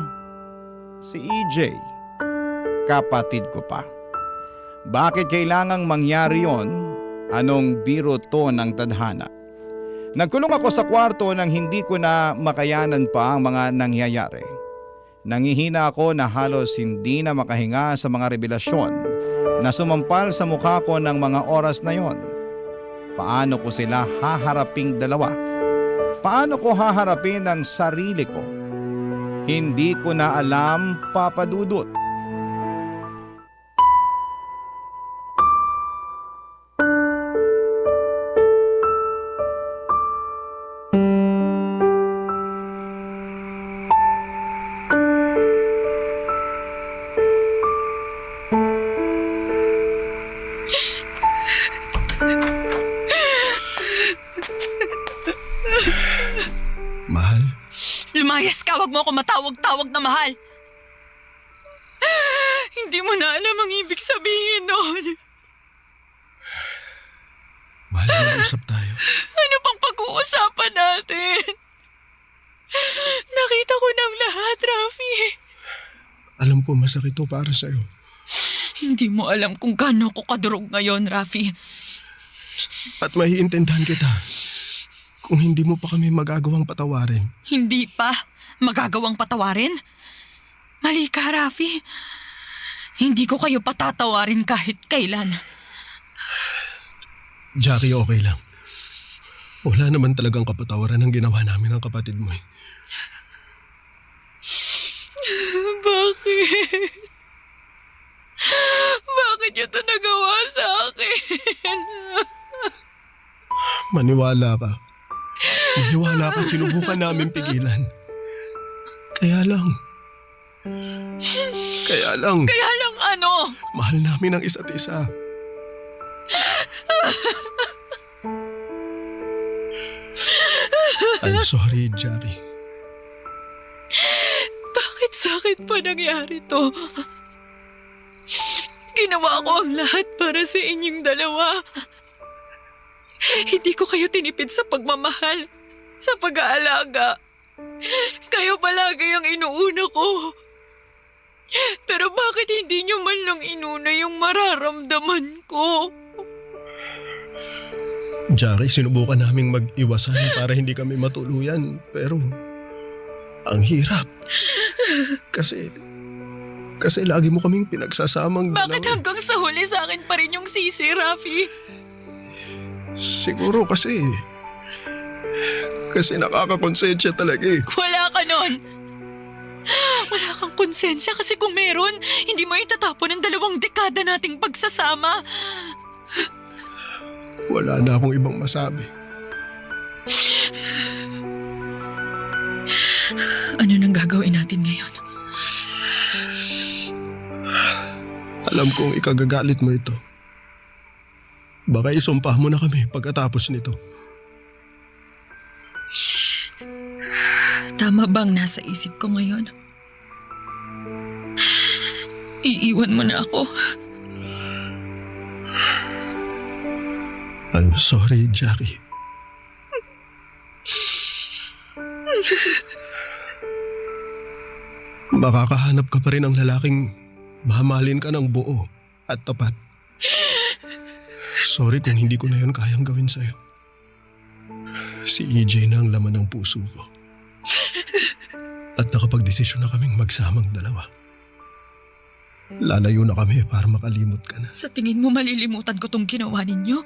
si EJ, kapatid ko pa. Bakit kailangang mangyari yon? Anong biro to ng tadhana? Nagkulong ako sa kwarto nang hindi ko na makayanan pa ang mga nangyayari. Nangihina ako na halos hindi na makahinga sa mga revelasyon na sumampal sa mukha ko ng mga oras na yon. Paano ko sila haharaping dalawa? Paano ko haharapin ang sarili ko? Hindi ko na alam, Papa Dudut. Mahal, Lumayas ka, wag mo ako matawag-tawag na mahal. Hindi mo na alam ang ibig sabihin noon. mahal, mag-usap tayo. Ano pang pag-uusapan natin? Nakita ko ng lahat, Rafi. Alam ko masakit to para sa'yo. Hindi mo alam kung gaano ko kadurog ngayon, Rafi. At maiintindihan kita kung hindi mo pa kami magagawang patawarin. Hindi pa magagawang patawarin? Mali ka, Rafi. Hindi ko kayo patatawarin kahit kailan. Jackie, okay lang. Wala naman talagang kapatawaran ang ginawa namin ng kapatid mo eh. Bakit? Bakit niyo ito nagawa sa akin? Maniwala ka. Maniwala ka, sinubukan namin pigilan. Kaya lang. Kaya lang ano? Mahal namin ang isa't isa. I'm sorry, Jackie. Bakit sa akin pa nangyari to? Ginawa ko ang lahat para sa inyong dalawa. Hindi ko kayo tinipid sa pagmamahal, sa pag-aalaga. Kayo palagi ang inuuna ko. Pero bakit hindi nyo man lang inuna yung mararamdaman ko? Jackie, sinubukan naming mag-iwasan para hindi kami matuluyan. Pero ang hirap. Kasi lagi mo kaming pinagsasamang Bakit dalawa. hanggang sa huli sa akin pa rin yung sisi, Rafi? Siguro kasi nakakakonsensya talaga eh. Wala ka nun. Wala kang konsensya kasi kung meron, hindi mo itatapon ang 2 dekada nating pagsasama. Wala na akong ibang masabi. Ano nang gagawin natin ngayon? Alam kong ikagagalit mo ito. Baka isumpah mo na kami pagkatapos nito. Tama bang nasa isip ko ngayon? Iiwan mo na ako. I'm sorry, Jackie. Makakahanap ka pa rin ng lalaking mamahalin ka ng buo at tapat. Sorry kung hindi ko na yun kayang gawin sa'yo. Si EJ na ang laman ng puso ko. At nakapagdesisyon na kaming magsamang dalawa. Lalayo na kami para makalimot ka na. Sa tingin mo malilimutan ko tong ginawa ninyo?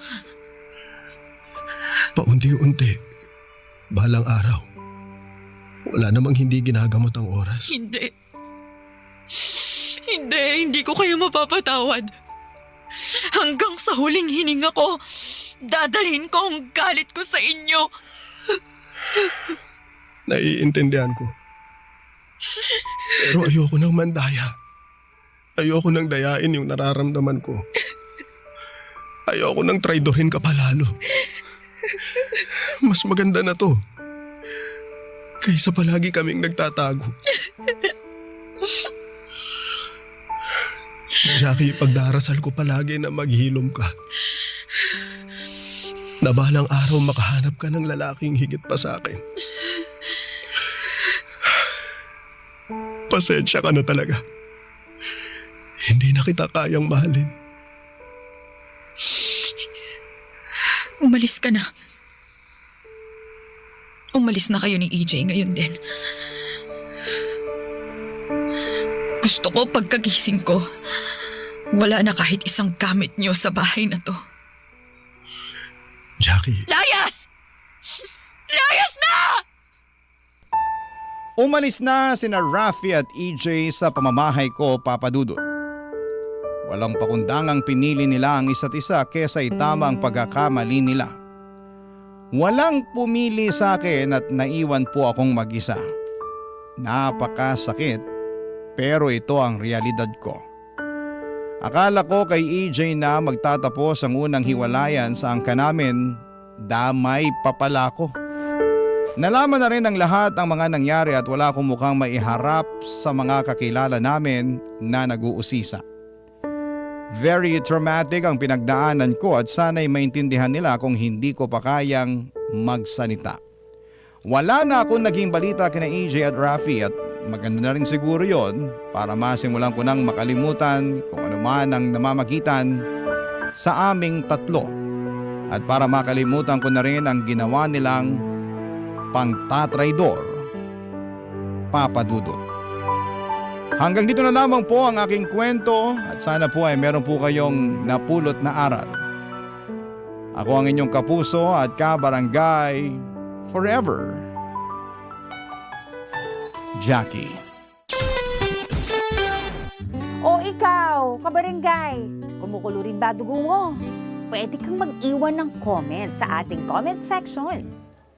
Paunti-unti, balang araw. Wala namang hindi ginagamot ang oras. Hindi. Hindi ko kayo mapapatawad. Hanggang sa huling hininga ko, dadalhin ko ang galit ko sa inyo. Naiintindihan ko. Pero ayoko nang mandaya. Ayoko nang dayain yung nararamdaman ko. Ayoko nang traidorin ka palalo. Mas maganda na to. Kaysa palagi kaming nagtatago. Jackie, pagdarasal ko palagi na maghilom ka. na balang araw makahanap ka ng lalaking higit pa sa akin. Pasensya ka na talaga. Hindi na kita kayang mahalin. Umalis ka na. Umalis na kayo ni EJ ngayon din. Gusto ko pagkagising ko, wala na kahit isang gamit niyo sa bahay na to. Jackie. Layas! Layas na! Umalis na sina Rafi at EJ sa pamamahay ko, Papa Dudut. Walang pakundangang pinili nila ang isa't isa kesa itama ang pagkakamali nila. Walang pumili sa akin at naiwan po akong mag-isa. Napakasakit, pero ito ang realidad ko. Akala ko kay EJ na magtatapos ang unang hiwalayan sa angka namin, damay pa pala ko. Nalaman na rin ng lahat ang mga nangyari at wala akong mukhang maiharap sa mga kakilala namin na nag-uusisa. Very traumatic ang pinagdaanan ko at sana'y maintindihan nila kung hindi ko pa kayang magsalita. Wala na akong naging balita kina EJ at Rafi at maganda na rin siguro yon para masimulan ko nang makalimutan kung ano man ang namamagitan sa aming tatlo at para makalimutan ko na rin ang ginawa nilang pangtatraidor, Papa Dudut. Hanggang dito na lamang po ang aking kwento at sana po ay meron po kayong napulot na aral. Ako ang inyong kapuso at kabarangay forever, Jackie. O ikaw, kabarangay, kumukulo rin ba dugo mo? Pwede kang mag-iwan ng comment sa ating comment section.